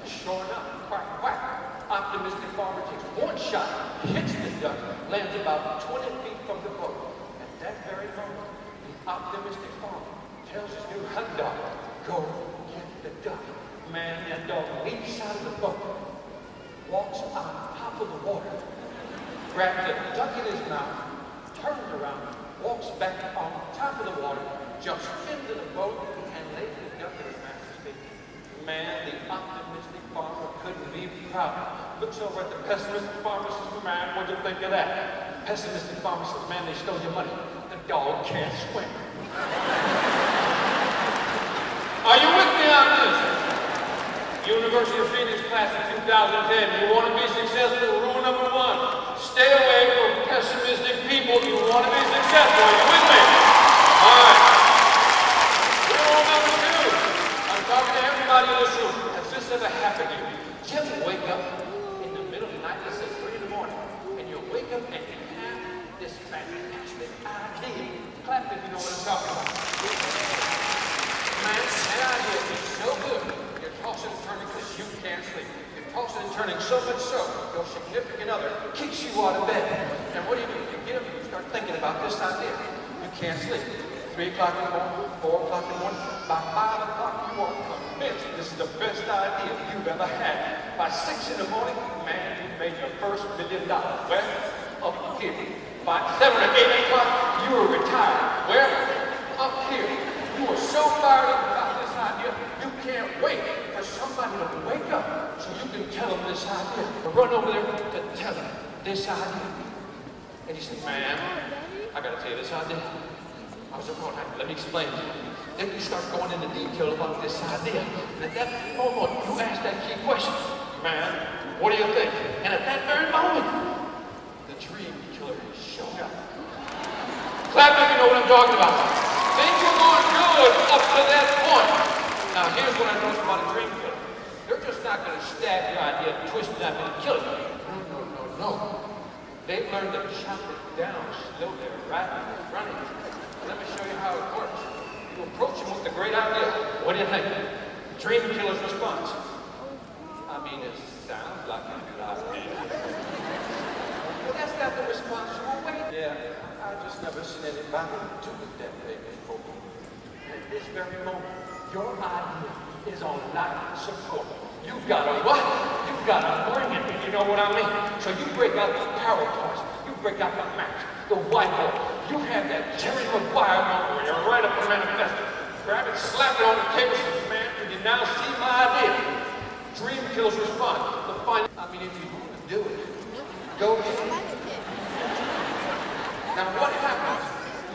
Sure enough, quack, quack. Optimistic farmer takes one shot, hits the duck, lands about 20 feet from the boat. At that very moment, the optimistic farmer tells his new hunt dog, go get the duck. Man, that dog leaps out of the boat, walks on top of the water, grabs the duck in his mouth, turns around, walks back on top of the water, jumps into the boat, and lays the duck at his master's feet. Man, the optimistic farmer couldn't be prouder. Looks over at the pessimistic farmer and says, man, what'd you think of that? Pessimistic farmer says, man, they stole your money. The dog can't swim. Are you with me on this? University of Phoenix class of 2010. You want to be successful? Rule number 1. Stay away from pessimistic people. You want to be successful. Are you with me? All right. Rule number 2. I'm talking to everybody in this room. Has this ever happened to you? Did you ever wake up in the middle of the night, let's say 3 in the morning, and you wake up and you have this fantastic idea? Clap if you know what I'm talking about. Man, that idea is so good. You're tossing and turning because you can't sleep. You're tossing and turning so much so, your significant other kicks you out of bed. And what do? You get up and you start thinking about this idea. You can't sleep. 3 o'clock in the morning, 4 o'clock in the morning. By 5 o'clock, you are convinced this is the best idea you've ever had. By 6 in the morning, man, you made your first $1 million. Where? Up here. By 7 or 8 o'clock, you were retired. Where? Up here. You are so fired up about this idea, you can't wait for somebody to wake up so you can tell them this idea. Or run over there to tell them this idea. And he said, man, I gotta tell you this idea. I was like, let me explain to you. Then you start going into detail about this idea. And at that moment, you ask that key question, man, what do you think? And at that very moment, the dream killer showed up. Clap if you know what I'm talking about. Things were going good up to that point. Now here's what I noticed about a dream killer. They're just not going to stab your idea, twist it up, and kill it. No. They've learned to chop it down slowly, rapidly, running. Let me show you how it works. You approach them with a great idea. What do you think? Dream killer's response. I mean, it sounds like a good idea. Well, that's not the response you were waiting. Yeah, I just never seen anybody do it that way before. At this very moment, your idea is on life support. You've got to what? You've got to bring it, if you know what I mean. So you break out the PowerPoints, you break out the maps, the whiteboard. You have that Jerry Maguire moment where you write up a manifesto, grab it, slap it on the table, and say, man, can you now see my idea? Dream kills response. I mean, if you want to do it, go ahead. Now what happens?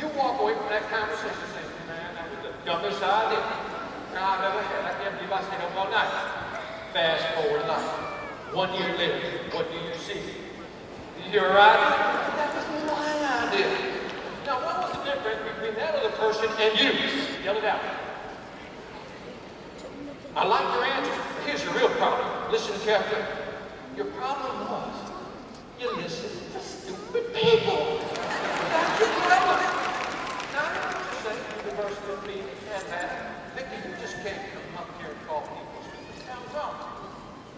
You walk away from that conversation saying, man, that was the dumbest idea I've ever had. I can't believe I stayed up all night. Fast forward life. 1 year later, what do you see? Your idea? That was my idea. Now what was the difference between that other person and you? Yell it out. I like your answer. Here's your real problem. Listen carefully. Your problem was you listened to stupid people. That's your problem. Now, I don't just say University of Phoenix and that. Vicki, you just can't come up here and call people stupid. Sounds wrong.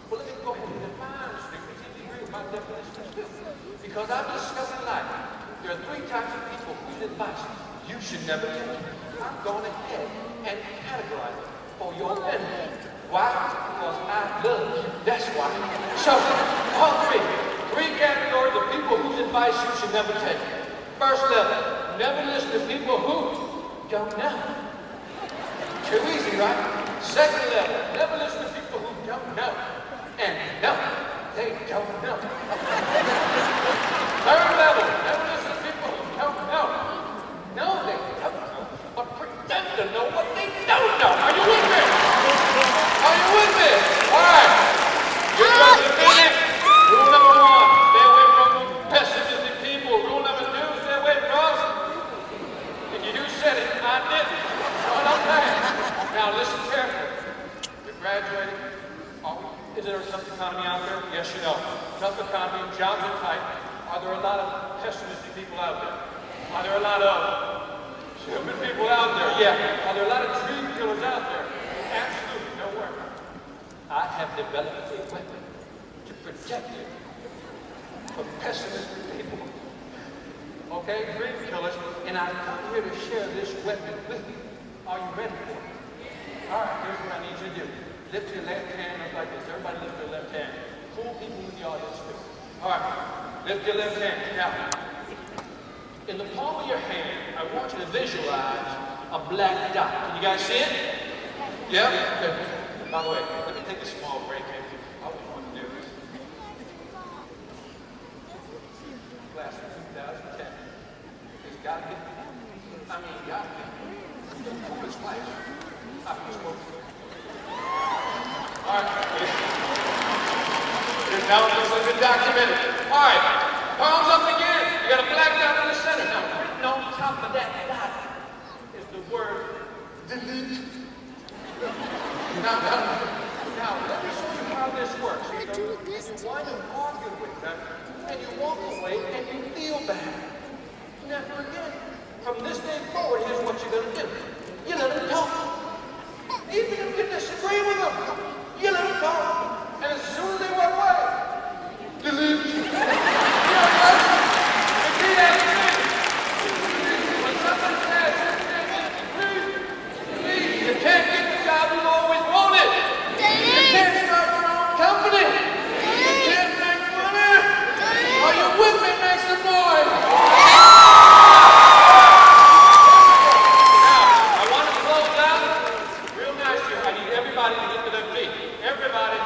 Well, let me go ahead and define stupid. You agree with my definition of stupid. Because I've discovered in life, there are 3 types of people whose advice you should never take. I'm going ahead and categorize it for your benefit. Why? Because I love you. That's why. So, all 3 categories of people whose advice you should never take. First level, never listen to people who don't know. Too easy, right? Second level, never listen to people who don't know. And no, they don't know. Third level, never listen to people who don't know. No, they don't know, but pretend to know what they don't know. Are you with me? Are you with me? All right. You're going to finish. Rule number 1, stay away from pessimistic people. Rule number 2, stay away from. If you said it, I didn't. What I'm saying. Now listen carefully. You're graduating. Is there a tough economy out there? Yes, you know. Tough economy, jobs are tight. Are there a lot of pessimistic people out there? Are there a lot of stupid people out Yeah, there are a lot of dream killers out there. Absolutely, don't worry. I have developed a weapon to protect you from pessimistic people. Okay, dream killers, and I've come here to share this weapon with you. Are you ready for it? All right, here's what I need you to do. Lift your left hand up like this. Everybody lift their left hand. Cool people in the audience too. All right, lift your left hand. Now, in the palm of your hand, I want you to visualize a black dot. Can you guys see it? Yeah? Good. By the way, let me take a small break here. I was want to do this. Class of 2010. It's got to be, got to be the coolest class I've ever spoken to. All right. Here's now this has been documented. All right. Palms up again. You got a black dot in the center. Now, written on top of that dot is the word delete. Now, let me show you how this works. You wind up arguing with them, and you walk away, and you feel bad. Never again. From this day forward, here's what you're going to do. You let them talk. Even if you disagree with them, you let them talk. And as soon as they walk away, delete. Repeat after me. When somebody says, please, you can't get the job you always wanted. You can't start your own company. You can't make money. Are you with me? Make some noise. Now, I want to close out real nice here. I need everybody to get to their feet. Everybody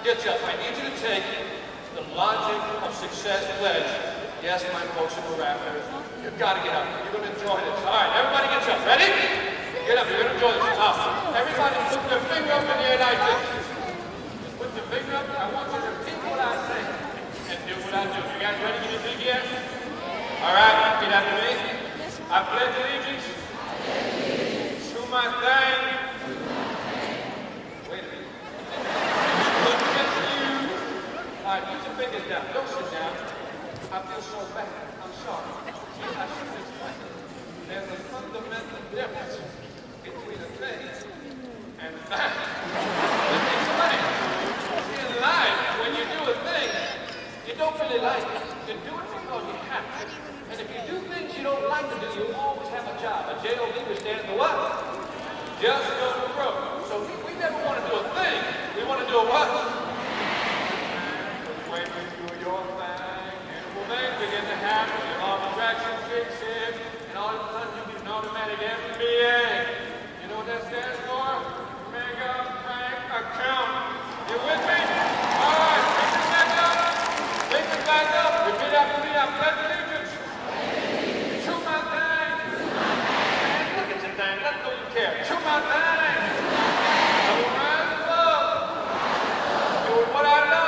gets up. I need you to take the Logic of Success pledge. Yes, my folks in the rafters. You've got to get up. You're going to enjoy this. All right, everybody gets up. Ready? Get up. You're going to enjoy this. Now, everybody put their finger up in the air like this. Just put your finger up. I want you to repeat what I say and do what I do. You guys ready to get your big yes? All right, repeat after me. I pledge allegiance to my thing. Wait a minute. All right, put your fingers down. Don't sit down. I feel so bad. I'm sorry. I should explain. There's a fundamental difference between a thing and a fact. Let me explain. In life, when you do a thing, you don't really like it. You do it because you have to. And if you do things you don't like to do, you'll always have a job. A JOB would stand for what? Just go broke. So we never want to do a thing. We want to do a what? When you do your thing, beautiful things begin to happen. Your law of attraction kicks in, and all of a sudden you get an automatic MBA. You know what that stands for? Mega Bank Account. You with me? All right, pick it back up. Pick it back up. Repeat after me. I pledge allegiance to my thing. Man, look at your thing. Let go you care. To my thing. I will rise above. Doing what I love.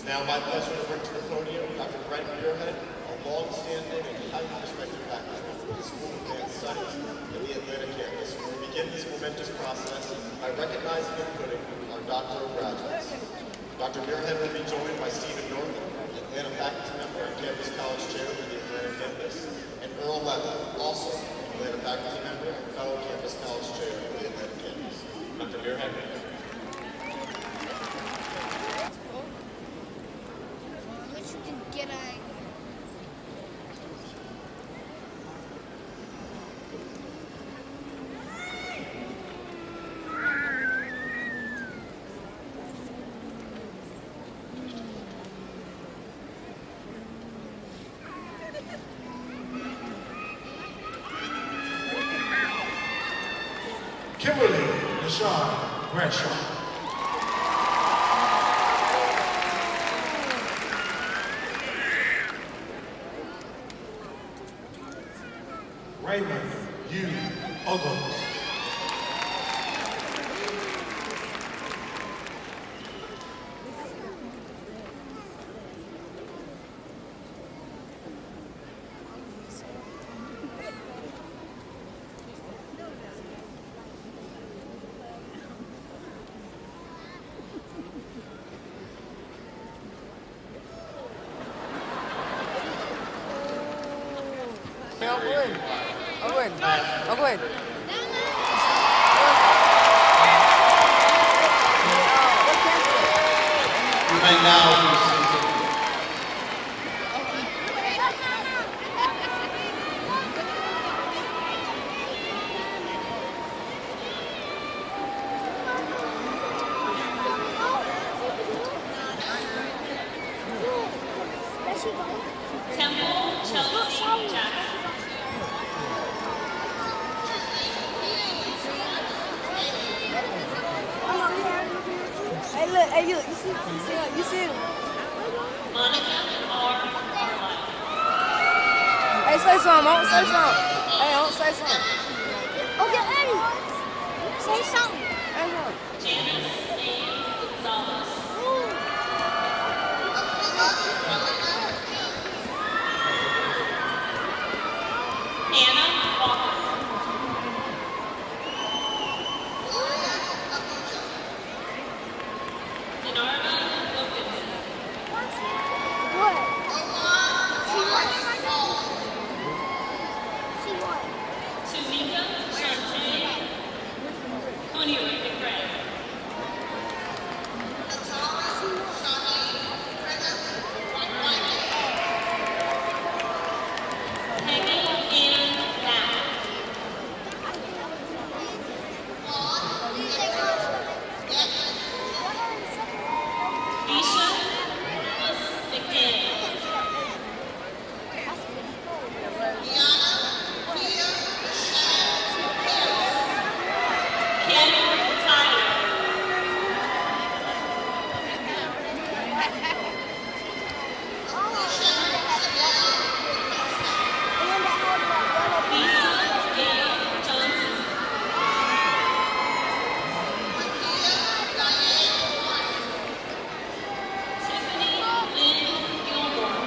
Now my pleasure to bring to the podium Dr. Brent Muirhead, a long-standing and highly respected faculty of the School of Advanced Studies at the Atlanta campus. We begin this momentous process by recognizing and putting our doctoral graduates. Dr. Muirhead will be joined by Stephen Northam, Atlanta faculty member and campus college chair for the Atlanta campus, and Earl Levin, also Atlanta faculty member and fellow campus college chair for the Atlanta campus. Dr. Muirhead. Kimberly Deshawn Bradshaw. Raymond U. Ogles. You may now be seated. Temple Chelsea Jackson. Hey, look, you see him? Monica R. Carlisle. Hey, say something, say something. Hey, say something. Okay, Eddie, say something. Janice A. Gonzalez. Anna Walker. Denarda Wilkinson. What? She what? Tamika Shantae Connery McRae. Peggy Ann Mack. Isha McDaniel. Ken Tyler. Lisa A. Johnson. Tiffany Lynn Gilmore.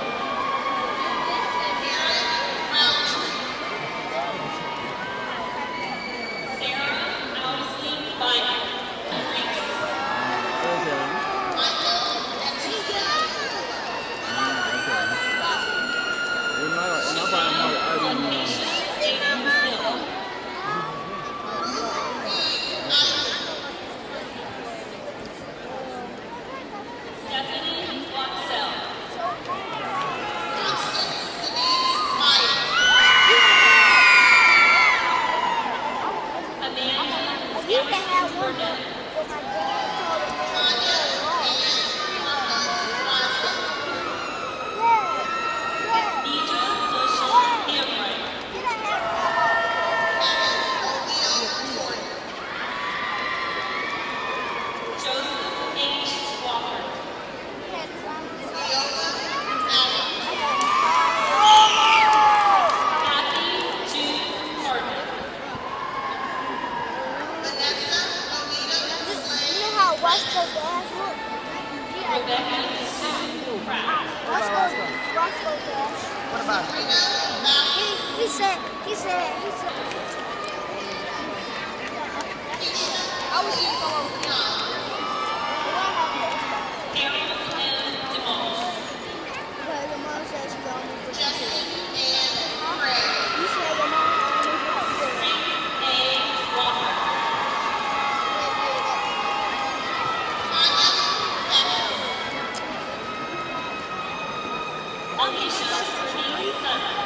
Sarah Allison Bynum. Stephanie Watzel. Amanda Emerson Burnett. Nija Bushel Hambright. Joseph H. Walker. Kathy June Carter. You know how Roscoe Dash look? Rebecca Sue Pratt. Roscoe Dash. What about He said. I was just going Carol M. DeMoss. because the mom said she don't need to You said the mom Frank A. Walker. Alicia Denise Sutton.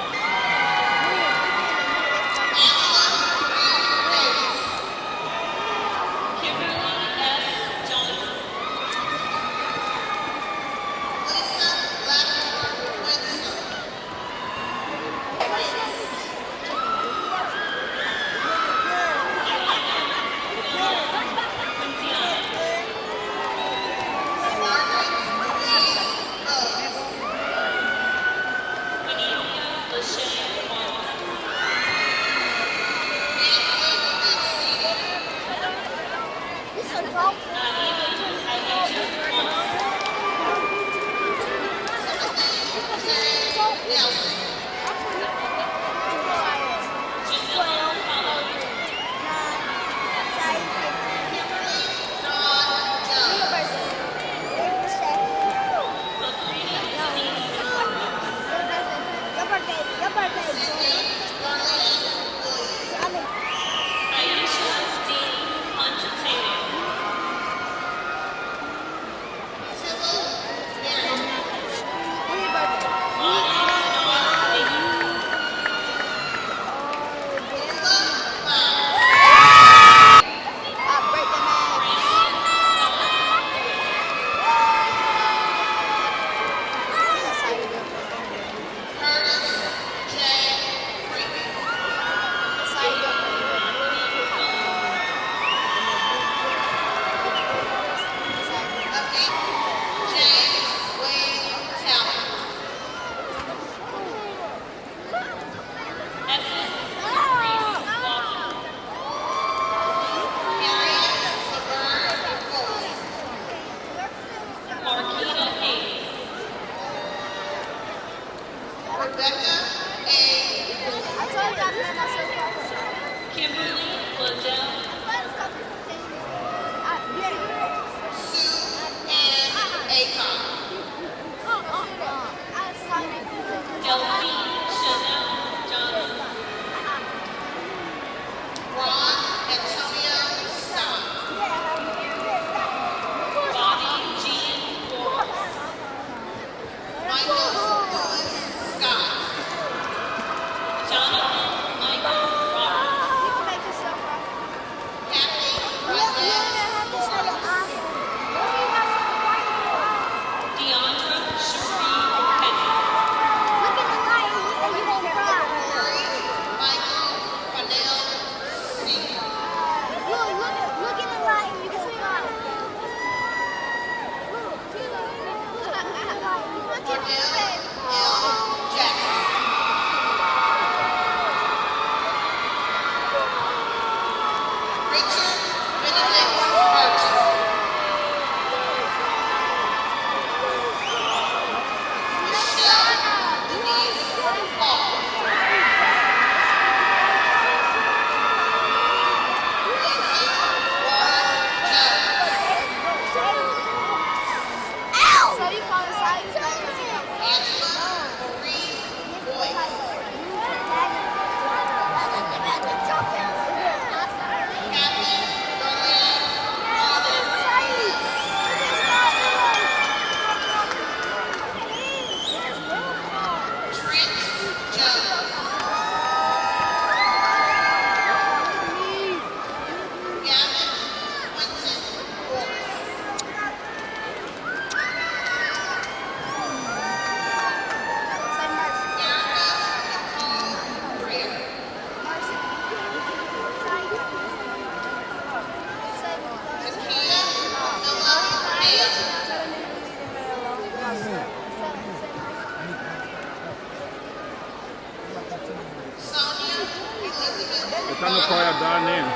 Come and call your darn name.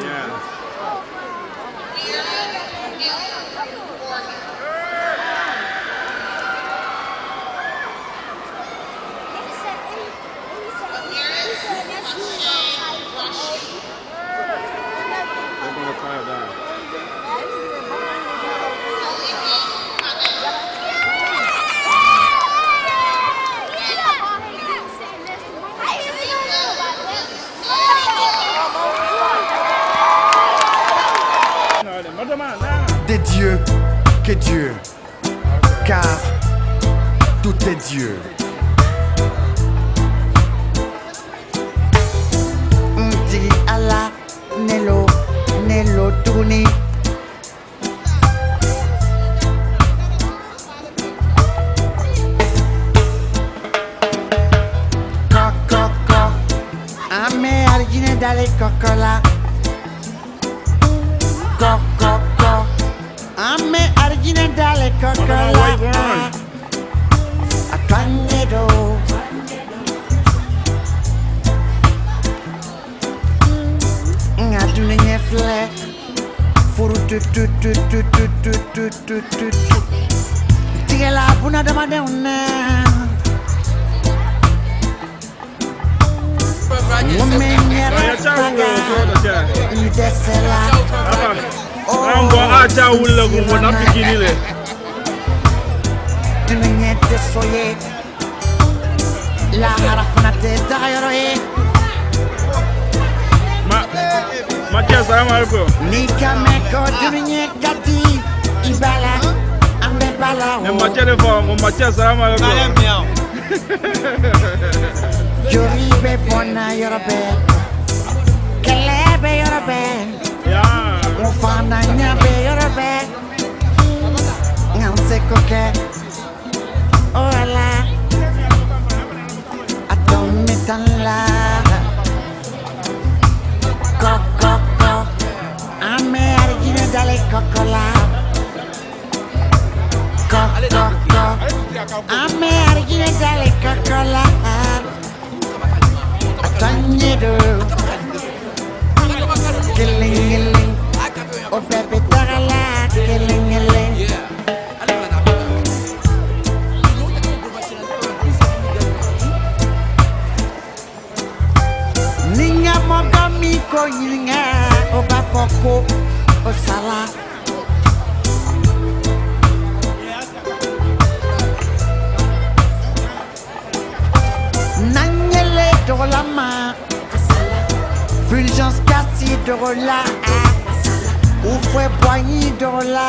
Yeah. They're going to call your dad. Des dieux, que Dieu, car tout est Dieu. Ndi ala nelo nelo tuni. Coco, ame argine dale cocola. Coco, ame argine dale cocola. Akanyedo. Adune nye fle. Furu tu. Tigela buna demande une. Mathias, salam alaikum. Mathias, salam alaikum. Joribe bona yorobe, kelebe yorobe, mufana nyabe yorobe, nganse koke, ola, atomitala, koko, ame argine dale kokola, koko, ame argine dale kokola. Tanyedo, killing, oh baby, tagala, killing. Ninga mogami ko yinga, oba foko, osala. Dorlama, Fulgence Cassi Dorla, Oufoué Poigny Dorla,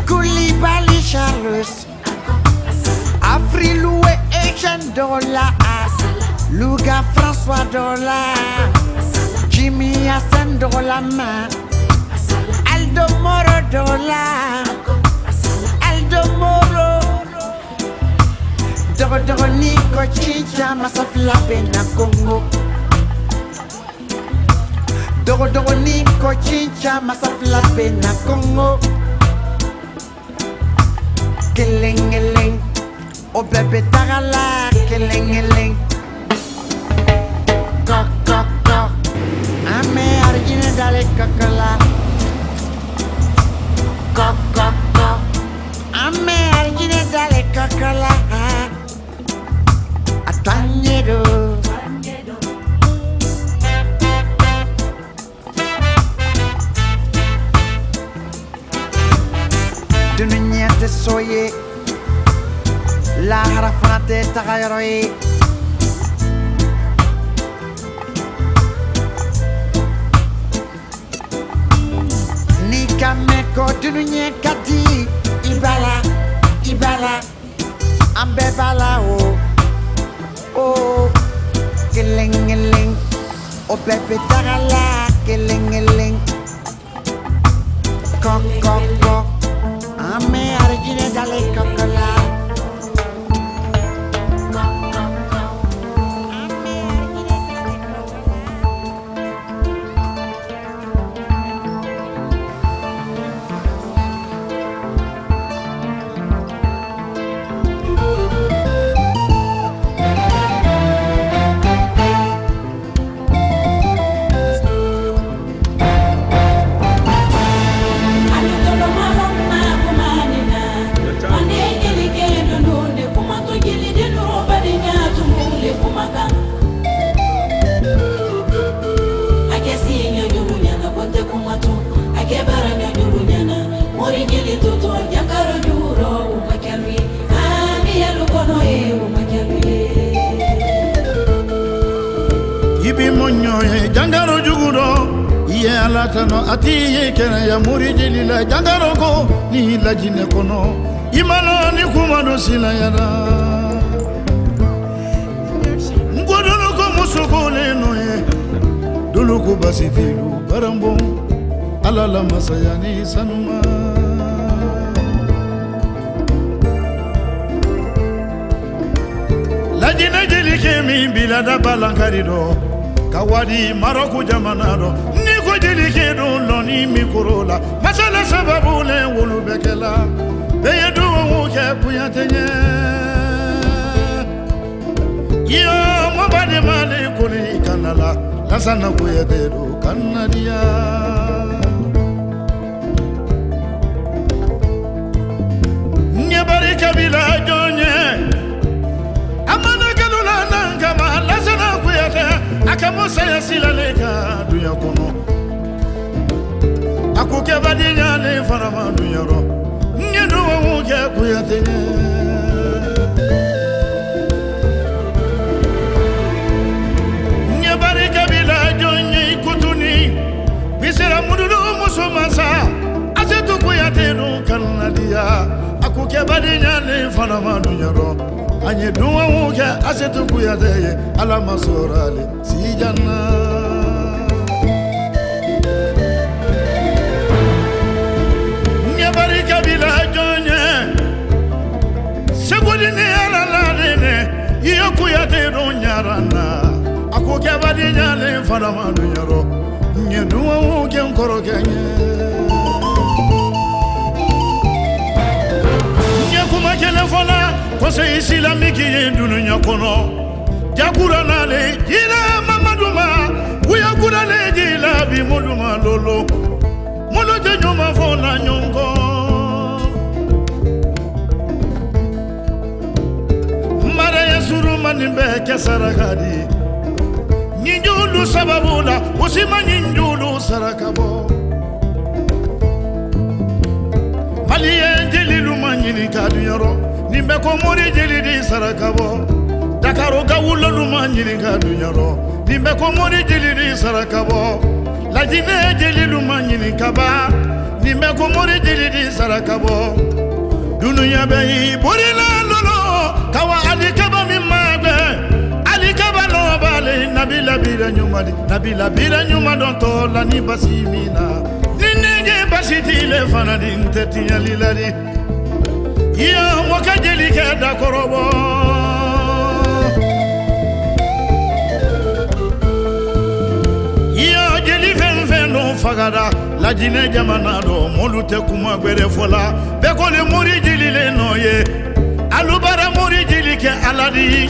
Koulibaly Charles, Afriloué Etienne Dorla, Louga François Dorla, Jimmy Hassan Dorlama, Aldo Moro Dorla, Aldo Moro. Dogo niko chicha masafla pena Congo. Dogo niko chicha masafla pena Congo. Keleng, oh bebe tagala, keleng. Koko, ame argine dale kokola. Koko, ame argine dale kokola. Tanyedo. Dunia te soye, la harafana te tagayroye. Nika meko dunia kati, ibala, ambe bala o. Oh, killing, oh baby, tagala, killing, coco, ame argine dale cocola. ibi monyo ye jangaro jugudo iye alatano ati ye kena ya muri jilila jangaro ko ni lajine kono imalo ni kumado sila yada ngodono ko musoko le no ye dulu ko basitilu barambo alala masayani sanuma lajina jeli kemi bilada balankarido kawadi maroku jamanado niko jeli kedo loni mikorola masala sababu le wolu bekela beyedu wuke kuyatenye yo mabade male kuni kanala lasana kuyatedo kanadia nyabari kabila jonye amana kadula nangama lasana kuyate akamosa ya silaleka duya kono akuke badinya le farama duyaro nyedo wuke kuyate nyabari kabila jonye kutuni bisera mududu musumasa asetu kuyate no kanadia akuke badinya le farama duyaro anye duwa wuke asetu kuyate ala masorale si janna nyabari kabila jonye segudini ala ladene iyo kuyate do nyarana akuke badinya le farama duyaro nye duwa wuke nkoro kenye nye kuma kelefona kose islamiki yendunu nyakono jakura nale jila mamaduma uya kura le jila bi moduma lolo molo te nyoma fona nyongo mara ya suru manimbe kesarakadi nyinjulu sababula usima nyinjulu sarakabo maliye jelilu manyini kadu yoro nimbe ko mori jeli di sarakabo dakaro gawulo luma nyini kadu yoro nimbe ko mori jeli di sarakabo lajine jeli luma nyini kaba nimbe ko mori jeli di sarakabo dunuya be borila lolo kawa alikaba mimagbe alikaba no bale nabila bira nyuma don to la ni basimina ninenge basitile fana din tetiya lilari iya moka jeli ke da korobo iya jeli fen no fagada la jine jamana do molute kuma gbere fola be ko le mori jeli le noye alubara mori jeli ke aladi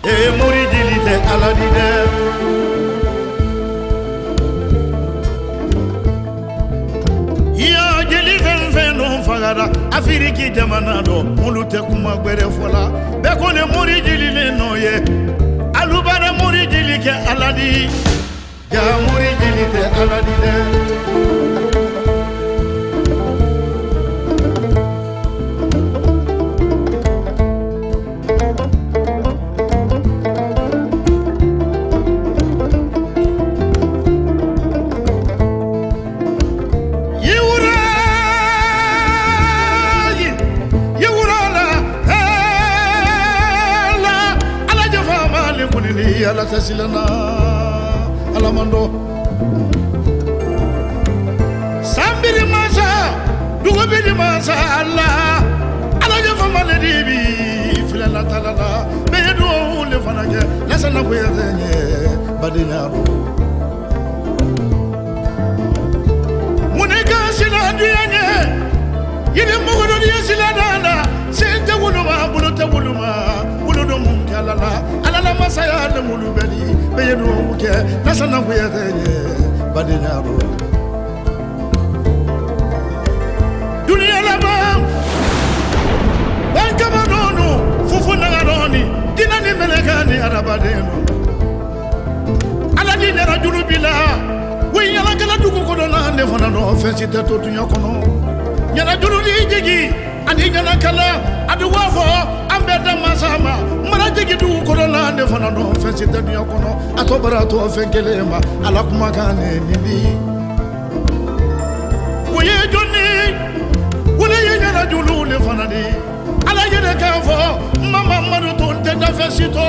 e mori jeli te aladi de iya jeli fen no fagada afiriki jamana do mulute kuma gbere fola be ko le mori jeli le noye alubara mori jeli ke aladi ya mori jeli te aladi de ala tasilana ala mando sambiri masa dugobiri masa Allah ala jafa maledibi filana talala bedo le fanake lasana ko yetenye badinaro muneka sila duanye yidi mugodo sila dana sente wuluma buluta wuluma buludo munkalala alala masaya le mulubeli beyedo muke nasana kuyetenye badinaro dunia lama banka badono fufu nagaroni dinani melekani arabadeno ala dine rajulu bila wi yala kala dugu kodo na ne fana no fensite to dunya kono nyana julu di jigi ani nyana kala adu wafo beda masama marajigi du korona ne fana no fensi daniya kono atobara to fenkelema ala kuma kane nini woye jonni wala yenya julu le fana ni ala yene ka fo mama madu to te da fensito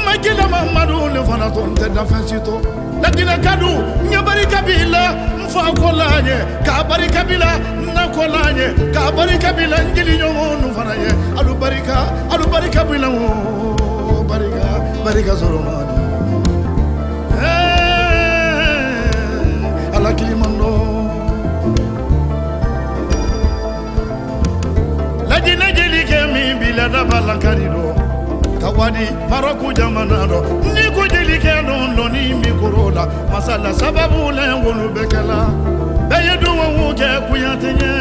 magila mamadu le fana to te da fensito lakini kadu nyabari kabila mfa kolanye kabari kabila na kolanye kabari kabila ngili nyonu fana ye alubarika bila mo barika zoromani ala kilimando lajina jeli kemi bila da balankarido kawadi maroku jamanado ni ko jeli ke no ni mikorola masala sababu le ngolu bekala bayedu wo ke kuyatenye